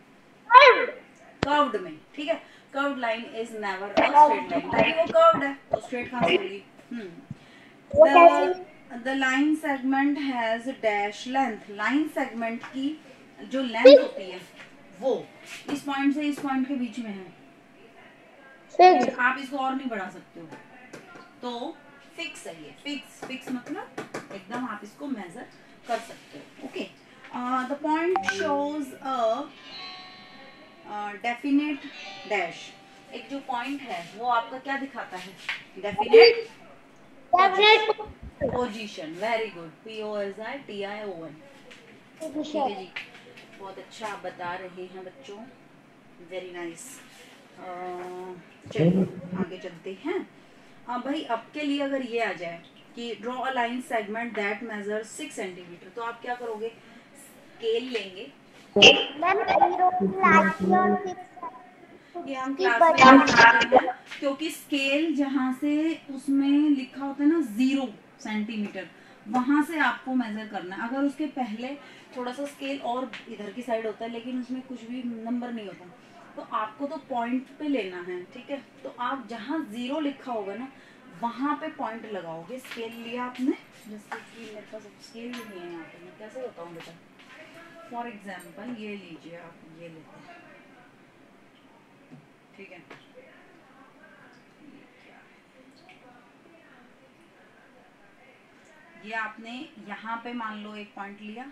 कर्व्ड में, ठीक है। Curved line is never a straight line, क्योंकि वो कर्व्ड है तो स्ट्रेट कहाँ से होगी। The line segment has dash length, line segment की जो लेंथ होती है वो इस पॉइंट से इस पॉइंट के बीच में है, आप इसको और नहीं बढ़ा सकते हो, तो फिक्स है ये। फिक्स, फिक्स मतलब एकदम आप इसको मेजर कर सकते हो, okay. The point shows a definite dash, एक जो पॉइंट है वो आपका क्या दिखाता है, definite position. Very good, POSITION, ठीक है जी, बहुत अच्छा आप बता रहे हैं बच्चों, वेरी नाइस। चलिए आगे चलते हैं। भाई अब के लिए अगर ये आ जाए कि draw a line segment that measure 6 centimetre, तो आप क्या करोगे, स्केल लेंगे। ये हम क्लास में बनाते हैं क्योंकि स्केल जहाँ से उसमें लिखा होता है ना 0 सेंटीमीटर, वहां से आपको मेजर करना है। अगर उसके पहले थोड़ा सा स्केल और इधर की साइड होता है लेकिन उसमें कुछ भी नंबर नहीं होता, तो आपको तो पॉइंट पे लेना है, ठीक है। तो आप जहाँ 0 लिखा होगा ना वहाँ पे पॉइंट लगाओगे। स्केल लिया आपने, जैसे कि मेरे पास स्केल भी नहीं है यहाँ पे, मैं कैसे बताऊँ बेटा। फॉर एग्जाम्पल ये लीजिए आप, ये लेते हैं, ठीक है। ये आपने यहाँ पे मान लो एक पॉइंट लिया,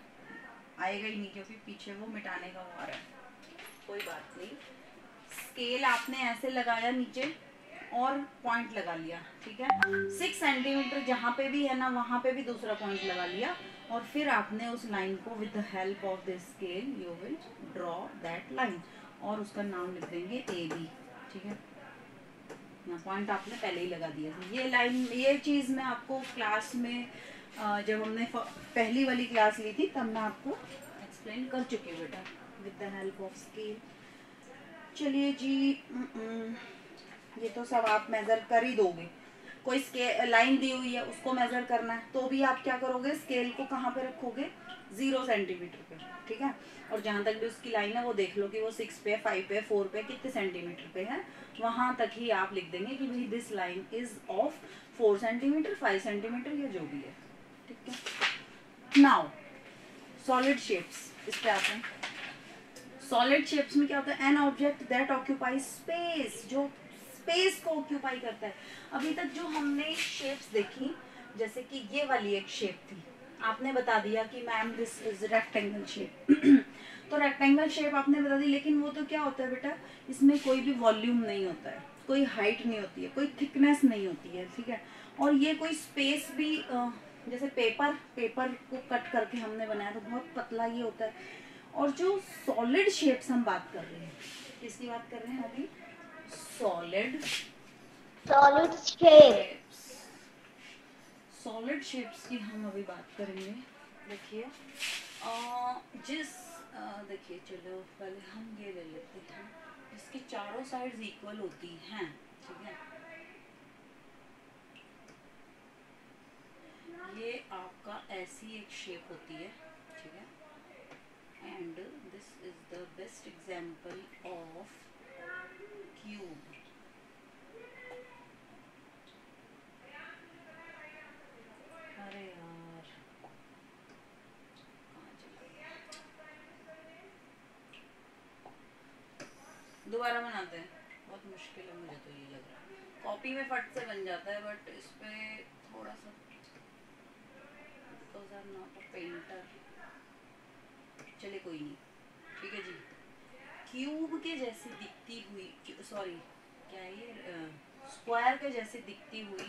आएगा ही नहीं क्योंकि पीछे वो मिटाने का वो आ रहा है, कोई बात नहीं। स्केल आपने ऐसे लगाया नीचे और पॉइंट लगा लिया, ठीक है। 6 सेंटीमीटर जहाँ पे भी है ना वहाँ पे भी दूसरा पॉइंट लगा लिया, और फिर आपने उस लाइन को with the help of this scale you will draw that line, और उसका नाम लिख देंगे ए बी, ठीक है। पॉइंट आपने पहले ही लगा दिया था। ये लाइन, ये चीज़ मैं आपको क्लास में जब हमने पहली वाली क्लास ली थी तब मैं आपको एक्सप्लेन कर चुकी हूँ बेटा, with the help of scale. चलिए जी, ये तो सब आप मेज़र कर ही दोगे। कोई स्केल लाइन दी हुई है उसको मेज़र करना है तो भी आप क्या करोगे, स्केल को कहाँ पे रखोगे, 0 सेंटीमीटर पे, ठीक है। और जहाँ तक भी उसकी लाइन है वो देख लो कि वो 6 पे, 5 पे, 4 पे कितने सेंटीमीटर पे है, वहाँ तक ही आप लिख देंगे कि भाई this line is of 4 centimetre, 5 centimetre या जो भी है, ठीक है। नाउ सॉलिड शेप्स, इस पे आते हैं। सॉलिड शेप्स में क्या होता है, an object that occupy space, जो स्पेस को ऑक्यूपाई करता है। अभी तक जो हमने शेप्स देखी, जैसे कि ये वाली एक शेप थी, आपने बता दिया कि ma'am this is rectangle shape तो रेक्टेंगल शेप आपने बता दी, लेकिन वो तो क्या होता है बेटा, इसमें कोई भी वॉल्यूम नहीं होता है, कोई हाइट नहीं होती है, कोई थिकनेस नहीं होती है, ठीक है। और ये कोई स्पेस भी, जैसे पेपर को कट करके हमने बनाया तो बहुत पतला ये होता है। और जो सॉलिड शेप्स हम बात कर रहे हैं, किसकी बात कर रहे हैं अभी, सॉलिड शेप्स। सॉलिड शेप्स की हम अभी बात करेंगे। देखिए देखिए चलो पहले हम ये ले लेते हैं जिसकी चारों साइड्स इक्वल होती हैं, ठीक है। ये आपका ऐसी एक शेप होती है, ठीक है। And this is the best example of cube. अरे यार दोबारा बनाते हैं, बहुत मुश्किल है मुझे तो ये लग रहा है। कॉपी में फट से बन जाता है बट इस पे थोड़ा सा, because I am not a painter. चले कोई नहीं, ठीक है जी। क्यूब के जैसी दिखती हुई, सॉरी क्या है ये, स्क्वायर के जैसे दिखती हुई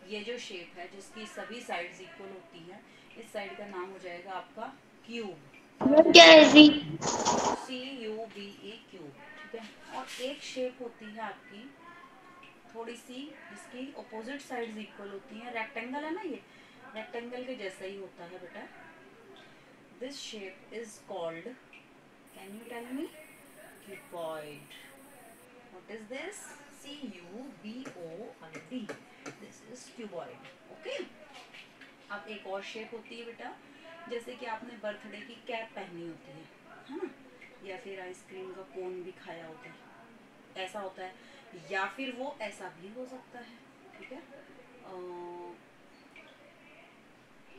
ये जो शेप है जिसकी सभी साइड्स इक्वल होती है, इस साइड का नाम हो जाएगा आपका क्यूब, CUBE क्यूब, ठीक है। और एक शेप होती है आपकी थोड़ी सी जिसकी अपोजिट साइड्स इक्वल होती हैं, रेक्टेंगल है ना, ये रेक्टेंगल के जैसा ही होता है बेटा। This shape is called, can you tell me, cuboid. What is this, CUBOID, this is cuboid, okay. अब एक और शेप होती है बेटा, जैसे कि आपने बर्थडे की कैप पहनी होती है ना, या फिर आइसक्रीम का कोन भी खाया होता है, ऐसा होता है, या फिर वो ऐसा भी हो सकता है, ठीक है।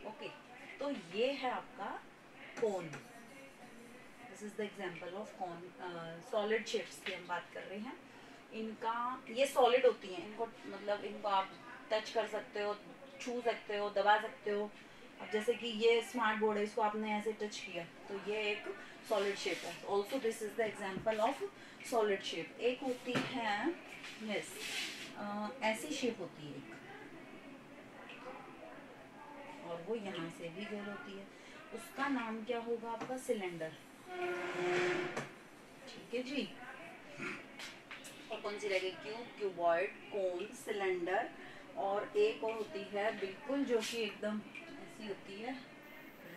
ओके, तो ये है आपका cone, this is the example of cone. Solid shapes की हम बात कर रहे हैं। इनका, ये सॉलिड होती हैं, इनको मतलब इनको आप टच कर सकते हो, छू सकते हो, दबा सकते हो। अब जैसे कि ये स्मार्ट बोर्ड है, इसको आपने ऐसे टच किया तो ये एक सॉलिड शेप है। Also this is the example of solid shape. एक होती है यस ऐसी शेप होती है एक, और वो यहाँ से भी गोल होती है, उसका नाम क्या होगा आपका, सिलेंडर, ठीक है जी। और कौन सी रहेगी, क्यूब, क्यूबॉइड, कोन, सिलेंडर, और एक और होती है बिल्कुल जो कि एकदम ऐसी होती है,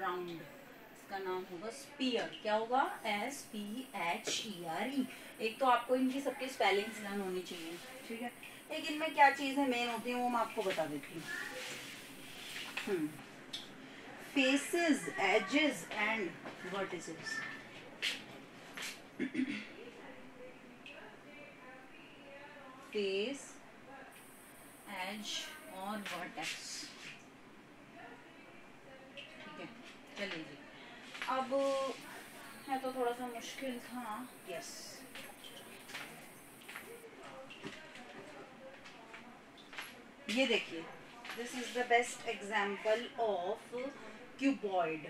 राउंड, इसका नाम होगा स्पीयर। क्या होगा, SPHERE। एक तो आपको इनकी सबकी स्पेलिंग्स लर्न होनी चाहिए, ठीक है। लेकिन इनमें क्या चीज़ें मेन होती हैं वो मैं आपको बता देती हूँ। Faces, edges and vertices. Face, edge और वर्टेक्स, ठीक है। चलिए जी, अब है तो थोड़ा सा मुश्किल था, यस। ये देखिए, this is the best example of cuboid.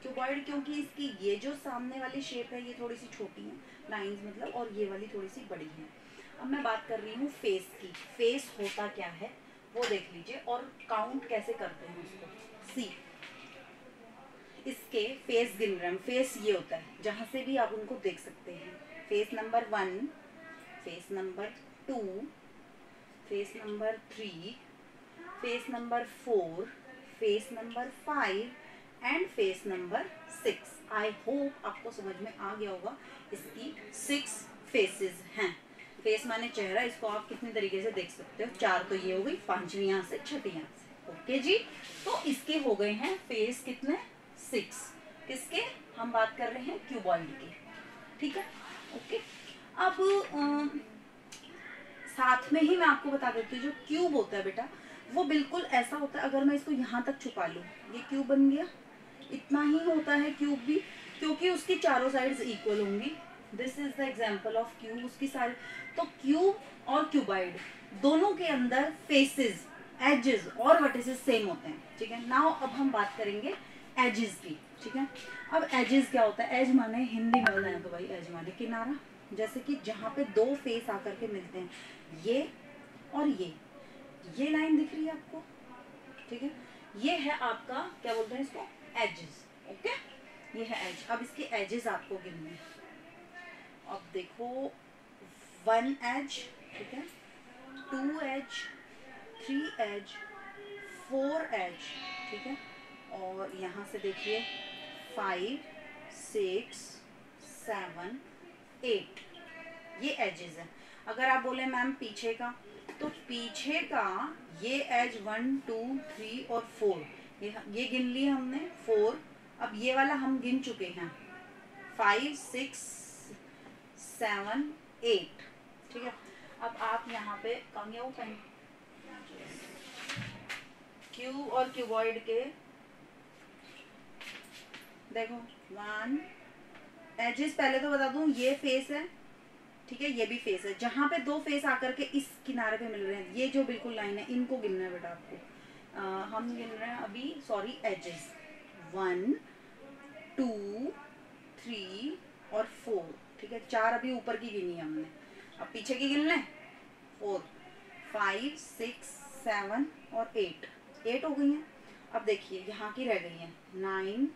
Cuboid क्योंकि इसकी ये जो सामने वाली शेप है ये थोड़ी सी छोटी है, लाइंस मतलब, और ये वाली थोड़ी सी बड़ी है। अब मैं बात कर रही हूँ फेस की। फेस होता क्या है वो देख लीजिए और काउंट कैसे करते हैं उसको। सी, इसके फेस गिन रहे हैं। फेस ये होता है, जहाँ से भी आप उनको देख सकते हैं। Face number 1, face number 2, face number 3, face number 4, face number 5 and face number 6। I hope आपको समझ में आ गया होगा। इसकी 6 फेसेस हैं। फेस माने चेहरा, इसको आप कितने तरीके से देख सकते हो। 4 तो ये हो गई, 5वीं यहाँ से, 6ठी यहाँ से। ओके जी, तो इसके हो गए हैं फेस कितने, 6। किसके हम बात कर रहे हैं, क्यूबॉइड के। ठीक है, ओके। अब साथ में ही मैं आपको बता देती हूँ, जो क्यूब होता है बेटा वो बिल्कुल ऐसा होता है। अगर मैं इसको यहाँ तक छुपा लूँ, ये क्यूब बन गया। इतना ही होता है क्यूब भी, क्योंकि उसकी चारों साइड्स इक्वल होंगी। This is the example of cube. उसकी सारी, तो क्यूब और क्यूबॉइड दोनों के अंदर फेसेस, एजेस और वर्टिसेस सेम होते हैं। ठीक है, नाउ अब हम बात करेंगे एजेस की। ठीक है, अब एजेस क्या होता है। एज माने हिंदी में बताएं तो भाई एज माने किनारा। जैसे कि जहाँ पे 2 फेस आकर के मिलते हैं, ये और ये लाइन दिख रही है आपको। ठीक है, ये है आपका क्या बोलते हैं इसको, एजेस। ओके, ये है एज। अब इसके एजेस आपको गिनने हैं। अब देखो, 1 एज, ठीक है, 2 एज, 3 एज, 4 एज, ठीक है, और यहाँ से देखिए 5, 6, 7, 8, ये एजेस है। अगर आप बोले मैम पीछे का, तो पीछे का ये एज 1, 2, 3 और 4, ये गिन लिए हमने 4। अब ये वाला हम गिन चुके हैं 5, 6, 7, 8। ठीक है, अब आप यहाँ पे कहाँ गया वो पेन, क्यूब और क्यूबॉइड के देखो 1 एजेस। पहले तो बता दूं, ये फेस है, ठीक है, ये भी फेस है। जहां पे 2 फेस आकर के इस किनारे पे मिल रहे हैं, ये जो बिल्कुल लाइन है, इनको गिनना है बेटा आपको। हम गिन रहे हैं अभी, सॉरी, एजेस 1, 2, 3 और 4। ठीक है, 4 अभी ऊपर की गिनी है हमने। अब पीछे की गिन लें, 4, 5, 6, 7 और 8 हो गई हैं। अब देखिए यहाँ की रह गई हैं 9,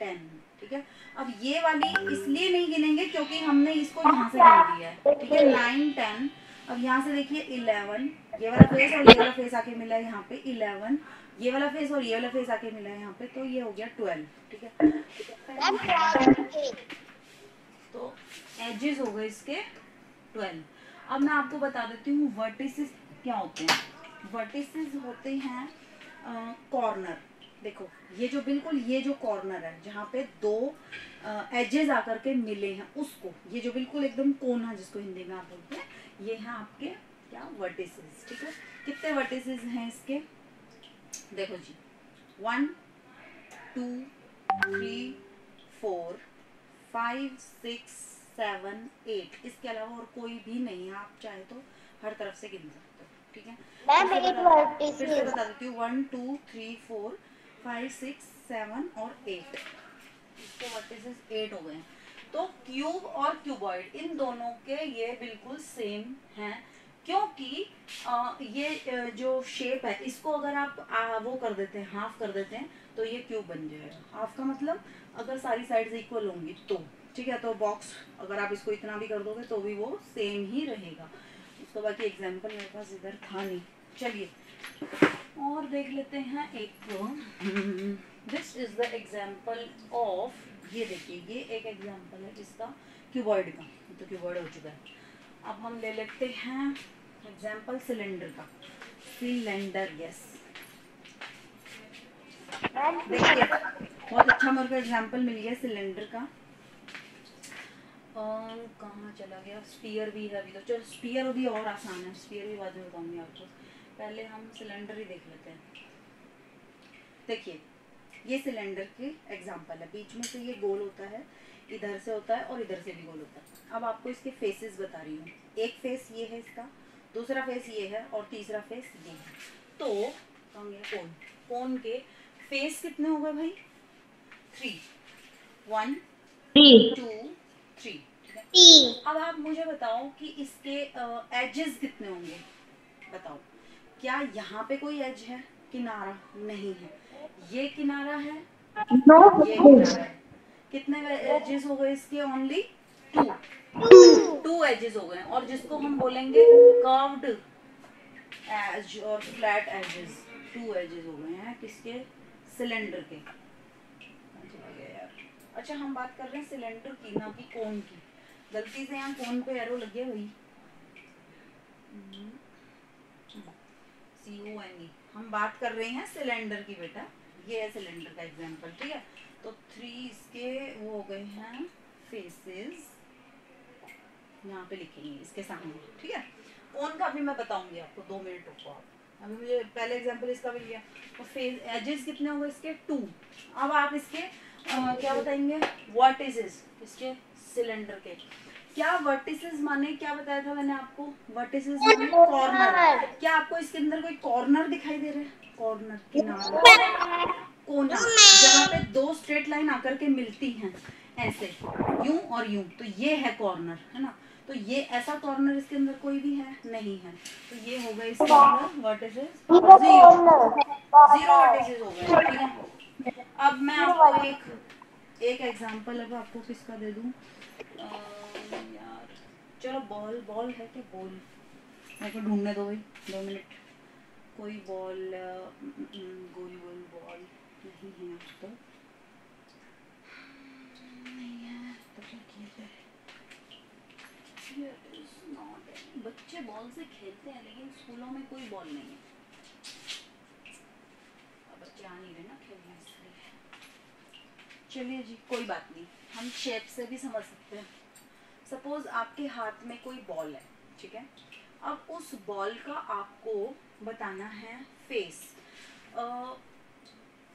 10। ठीक है, अब ये वाली इसलिए नहीं गिनेंगे क्योंकि हमने इसको यहाँ से गिन लिया है। ठीक है, 9, 10। अब यहाँ से देखिए 11, ये वाला फेस और ये वाला फेस आके मिला है यहाँ पे 11, ये वाला फेस और ये वाला फेस आके मिला है यहाँ पे, तो ये हो गया 12। ठीक है, तो एजेस हो गए इसके 12। अब मैं आपको बता देती हूँ वर्टिसेस क्या होते हैं। वर्टिसेस होते हैं कॉर्नर। देखो ये जो बिल्कुल ये जो कॉर्नर है जहाँ पे 2 एजेस आकर के मिले हैं, उसको, ये जो बिल्कुल एकदम कोना जिसको हिंदी में आप बोलते हैं, ये हैं आपके क्या, वर्टिसेस। ठीक है, कितने वर्टिसेस हैं इसके, देखो जी, 1, 2, 3, 4, 5, 6, 7, 8। इसके अलावा और कोई भी नहीं है। आप चाहे तो हर तरफ से गिन सकते हो। ठीक है, फिर से बता देती हूँ, 1, 2, 3, 4, 5, 6, 7 और 8। इसके वर्टिसेस 8 हो गए। तो क्यूब और क्यूबॉइड इन दोनों के ये बिल्कुल सेम हैं, क्योंकि ये जो शेप है, इसको अगर आप वो कर देते हैं, हाफ कर देते हैं, तो ये क्यूब बन जाएगा। हाफ का मतलब अगर सारी साइड्स इक्वल होंगी तो। ठीक है, तो बॉक्स अगर आप इसको इतना भी कर दोगे तो भी वो सेम ही रहेगा। उसका बाकी एग्जाम्पल मेरे पास इधर था नहीं। चलिए और देख लेते हैं एक। This is the example of, ये देखिए, ये एक एग्जाम्पल है जिसका क्यूबॉइड का, तो क्यूबॉइड हो चुका है। अब हम ले लेते हैं एग्जाम्पल सिलेंडर का। सिलेंडर, यस, देखिए बहुत अच्छा मेरे को एग्जाम्पल मिल गया सिलेंडर का। कहाँ चला गया, स्फीयर भी है अभी तो। चलो स्फीयर भी और आसान है, स्फीयर भी बाद में बताऊंगी आपको। पहले हम सिलेंडर ही देख लेते हैं। देखिए ये सिलेंडर की एग्जांपल है। बीच में से ये गोल होता है, इधर से होता है और इधर से भी गोल होता है। अब आपको इसके फेसेस बता रही हूँ। एक फेस ये है इसका, दूसरा फेस ये है और तीसरा फेस ये है। तो कोन, कोन के फेस कितने हो गए भाई? 3, 1 2 3। अब आप मुझे बताओ कि इसके एजेस कितने होंगे, बताओ। क्या यहाँ पे कोई एज है? किनारा नहीं है। ये किनारा है, ये किनारा है। कितने एजेस हो गए इसके? ओनली 2 एजेस हो गए। और जिसको हम बोलेंगे कर्व्ड एज और फ्लैट एजेस, 2 एजेस हो गए हैं किसके? सिलेंडर के। यार अच्छा, हम बात कर रहे हैं सिलेंडर की, ना कि कोन की। गलती से यहाँ कोन पे एरो लग गया भाई, CONE। हम बात कर रहे हैं सिलेंडर की बेटा, ये है सिलेंडर का एग्जांपल, ठीक है। तो 3 इसके वो हो गए हैं फेसेस, यहाँ पे लिखेंगे इसके सामने, ठीक है। कोन का भी मैं बताऊंगी आपको, 2 मिनट रुको आप। अभी मुझे पहले एग्जांपल इसका भी लिया। तो फेस एजेस कितने हो गए इसके? 2। अब आप इसके क्या बताएंगे? वर्टिसेस इसके सिलेंडर के। क्या वर्टिसेस माने, क्या बताया था मैंने आपको? वर्टिसेस माने कॉर्नर। क्या आपको इसके अंदर कोई कॉर्नर दिखाई दे रहा है? कॉर्नर, किनारा, कोना, जहाँ पे 2 स्ट्रेट लाइन आकर के मिलती हैं ऐसे, यूं और यूं, तो ये है कॉर्नर, है ना। तो ये ऐसा कॉर्नर इसके अंदर कोई भी है? नहीं है। तो ये हो गए इसके अंदर वर्टिसेस 0 वर्टिसेस हो गए, ठीक है। अब मैं आपको एक एग्जांपल अब आपको किसका दे दूं? यार चलो, बॉल है क्या? बॉल मेरे को ढूंढने दो भाई, 2 मिनट। कोई बॉल, गोल गोल बॉल नहीं है अब तो, नहीं है तो क्या किया जाए? बच्चे बॉल से खेलते हैं लेकिन स्कूलों में कोई बॉल नहीं है। अब बच्चे आ नहीं रहे ना खेलने, इसलिए। चलिए जी, कोई बात नहीं, हम शेप से भी समझ सकते हैं। सपोज आपके हाथ में कोई बॉल है, ठीक है। अब उस बॉल का आपको बताना है फेस।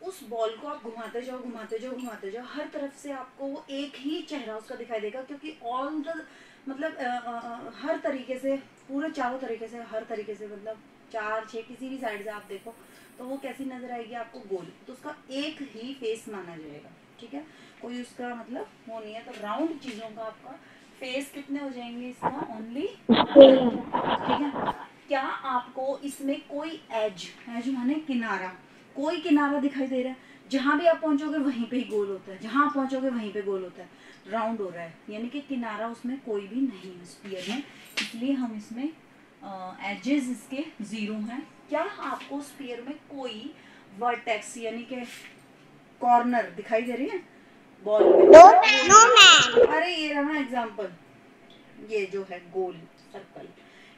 उस बॉल को आप घुमाते जाओ घुमाते जाओ घुमाते जाओ, हर तरफ से आपको वो एक ही चेहरा उसका दिखाई देगा, क्योंकि ऑल द मतलब हर तरीके से, पूरे चारों तरीके से, हर तरीके से, मतलब 4 6 किसी भी साइड से आप देखो तो वो कैसी नजर आएगी आपको? गोल। तो उसका एक ही फेस माना जाएगा, ठीक है। कोई उसका मतलब वो नहीं है। तो राउंड चीजों का आपका फेस कितने हो जाएंगे? इसका ओनली, ठीक है। क्या आपको इसमें कोई एज माने किनारा, कोई किनारा दिखाई दे रहा है? जहां भी आप पहुंचोगे वहीं पे ही गोल होता है, जहां आप पहुंचोगे वहीं पे गोल होता है, राउंड हो रहा है, यानी कि किनारा उसमें कोई भी नहीं है स्फीयर में, इसलिए हम इसमें एजेस इसके 0 हैं। क्या आपको स्फीयर में कोई वर्टेक्स यानी कि कॉर्नर दिखाई दे रही है बॉल में? No ma'am. अरे ये रहा एग्जांपल, ये जो है गोल सर्कल,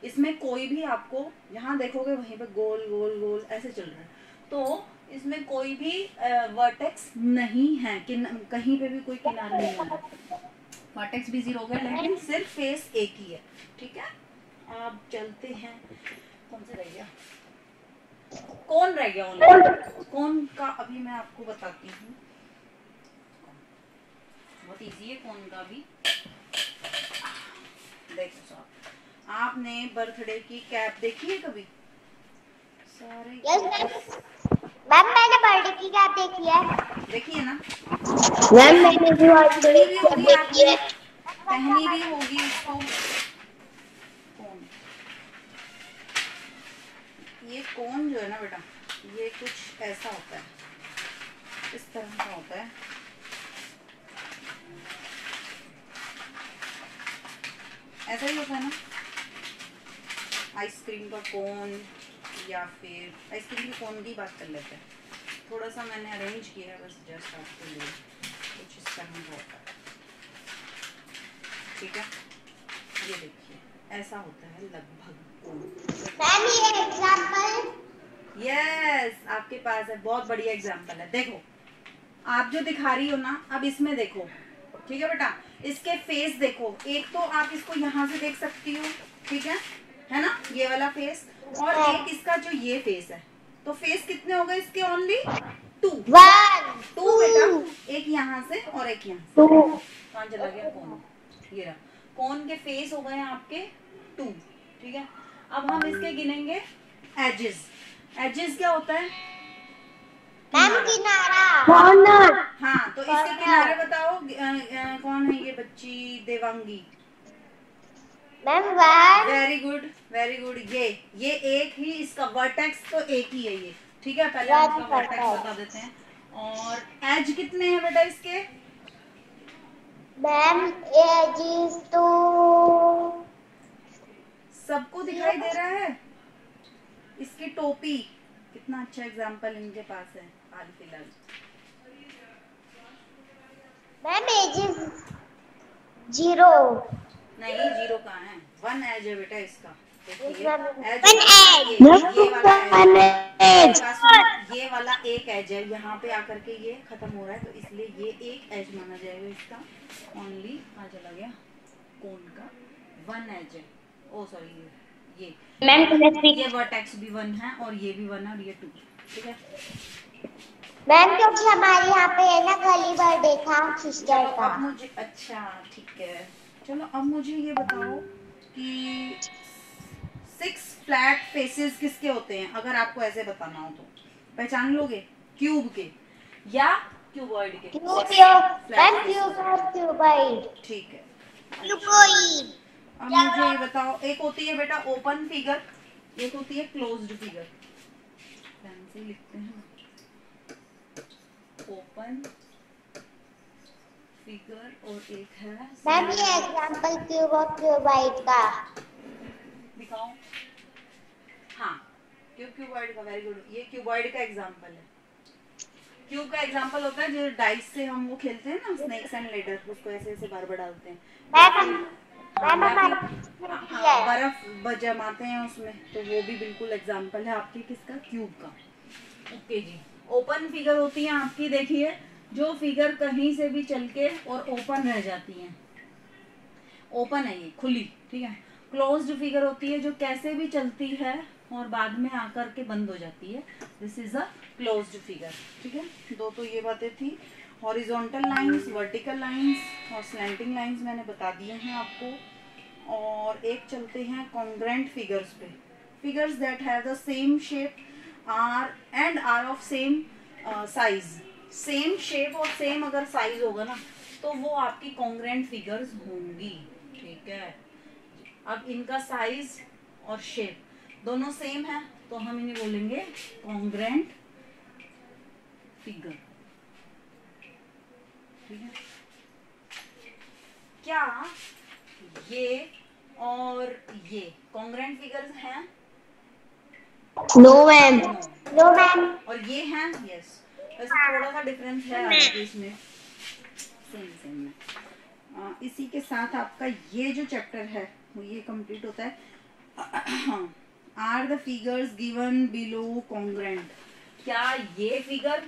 इसमें कोई भी आपको जहां देखोगे वहीं पे गोल गोल गोल ऐसे चल रहा है। तो इसमें कोई भी वर्टेक्स नहीं है, कहीं पे भी कोई किनारा नहीं है। वर्टेक्स भी 0 हो गया, लेकिन सिर्फ फेस एक ही है, ठीक है। अब चलते हैं, कौन सा रह गया? कौन रह गया ऑनलाइन? कौन का अभी मैं आपको बताती हूँ, बहुत इजी है कौन का भी। देखो साहब, आपने बर्थडे की कैप देखी है कभी? सारे मैम मैंने बर्थडे की कैप देखी है। देखी है ना मैम मैंने भी पहनी भी होगी देखी है। आपने, पहनी भी होगी इसको। कौन, ये कौन जो है ना बेटा, ये कुछ ऐसा होता है, इस तरह का होता है। ऐसा ही होता है ना आइसक्रीम का कोन, या फिर आइसक्रीम के कोन की बात कर लेते हैं। थोड़ा सा मैंने अरेंज किया है बस जस्ट आपके लिए, कुछ इस तरह का होता है, ठीक है। ये देखिए ऐसा होता है लगभग कोन। मैम ये एग्जांपल, यस आपके पास है, बहुत बढ़िया एग्जांपल है। देखो आप जो दिखा रही हो ना, अब इसमें देखो, ठीक है बेटा। इसके फेस देखो, एक तो आप इसको यहाँ से देख सकती हो, ठीक है ना, ये वाला फेस, और एक इसका जो ये फेस है। तो फेस कितने हो गए इसके? ओनली 2 बेटा, एक यहाँ से और एक यहाँ से। कहाँ चला गया कोन? ये रहा, कोन के फेस हो गए आपके 2, ठीक है। अब हम इसके गिनेंगे एजेस। एजेस क्या होता है? मैम किनारा। हाँ, तो इसके किनारे बताओ। कौन है ये बच्ची? Devangi. Ma'am one. Very good, very good. ये एक ही इसका वर्टेक्स तो एक ही है ये, ठीक है। पहले हम इसका वर्टेक्स बता देते हैं। और एज कितने हैं बेटा इसके? मैम एजेस तो सबको दिखाई दे रहा है? इसकी टोपी, कितना अच्छा एग्जाम्पल इनके पास है हाल फिलहाल। Ma'am edges 0। नहीं, 0 कहाँ है? 1 एज है बेटा इसका। देखिए, One edge। ये वाला एक एज है, यहाँ पे आकर के ये खत्म हो रहा है, तो इसलिए ये एक एज माना जाएगा इसका। ओनली कहाँ चला गया? कोन का 1 एज है। ओ सॉरी, ये ये वर्टेक्स भी 1 है और ये भी 1 है और ये 2, ठीक है। मैम क्योंकि हमारे यहाँ पे है ना गली बर्थडे था सिस्टर का। अब मुझे, अच्छा ठीक है, चलो अब मुझे ये बताओ कि 6 फ्लैट फेसेस किसके होते हैं? अगर आपको ऐसे बताना हो तो पहचान लोगे? क्यूब के या क्यूबॉइड के? क्यूबॉइड। ठीक है। क्यूबॉइड। अब मुझे ये बताओ, एक होती है बेटा ओपन फिगर, एक होती है क्लोज्ड फिगर। पेन से लिखते हैं। ओपन फिगर और एक है मैम ये एग्जांपल क्यूब और क्यूबॉइड का दिखाओ। हाँ, क्यूबॉइड का, वेरी गुड। ये क्यूबॉइड का एग्जांपल है। क्यूब का एग्जांपल होता है जो डाइस से हम वो खेलते हैं ना, स्नेक्स एंड लैडर, उसको ऐसे ऐसे बार बार डालते हैं। बर्फ जमाते हैं उसमें, तो वो भी बिल्कुल एग्जांपल है आपके किसका? क्यूब का। ओके जी। ओपन फिगर होती है आपकी, देखिए, जो फिगर कहीं से भी चल के और ओपन रह जाती है। ओपन है ये, खुली, ठीक है। क्लोज्ड फिगर होती है जो कैसे भी चलती है और बाद में आकर के बंद हो जाती है। This is a closed figure, ठीक है। दो तो ये बातें थी। हॉरिजॉन्टल लाइंस, वर्टिकल लाइंस और स्लैंटिंग लाइंस मैंने बता दिए हैं आपको। और एक चलते हैं कॉन्ग्रेंट फिगर्स पे। Figures that have the same shape are of same size. Same shape और सेम अगर साइज होगा ना, तो वो आपकी कॉन्ग्रेंट फिगर्स होंगी, ठीक है। अब इनका साइज और शेप दोनों सेम है, तो हम इन्हें बोलेंगे कॉन्ग्रेंट फिगर, ठीक है। क्या ये और ये कॉन्ग्रेंट फिगर्स हैं? No ma'am. No ma'am. और ये हैं? यस। वैसे थोड़ा सा डिफरेंस है इसमें, सेम में। इसी के साथ आपका ये जो चैप्टर है वो ये कंप्लीट होता है। Are the figures given below congruent? क्या ये फिगर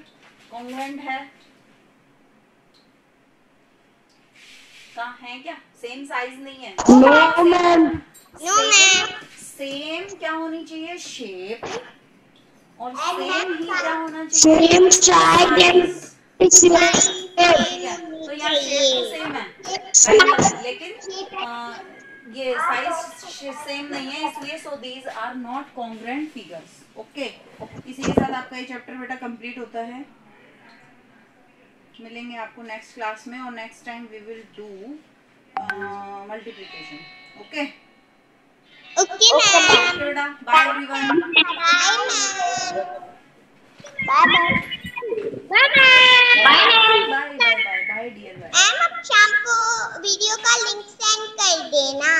कॉन्ग्रेंट है? कहाँ है? क्या सेम साइज नहीं है? No ma'am. No ma'am. Same क्या होनी चाहिए? शेप। और सेम ही क्या होना चाहिए? Same size. तो यहाँ शेप तो सेम है, लेकिन ये साइज सेम नहीं है, इसलिए so these are not congruent figures. Okay, इसी के साथ आपका ये चैप्टर बेटा कंप्लीट होता है। मिलेंगे आपको नेक्स्ट क्लास में, और next time we will do multiplication. Okay बेटा, bye everyone. Bye dear. Ma'am शाम को वीडियो का लिंक सेंड कर देना।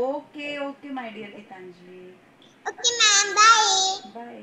Okay my dear Geetanjali. Okay ma'am, bye. Bye.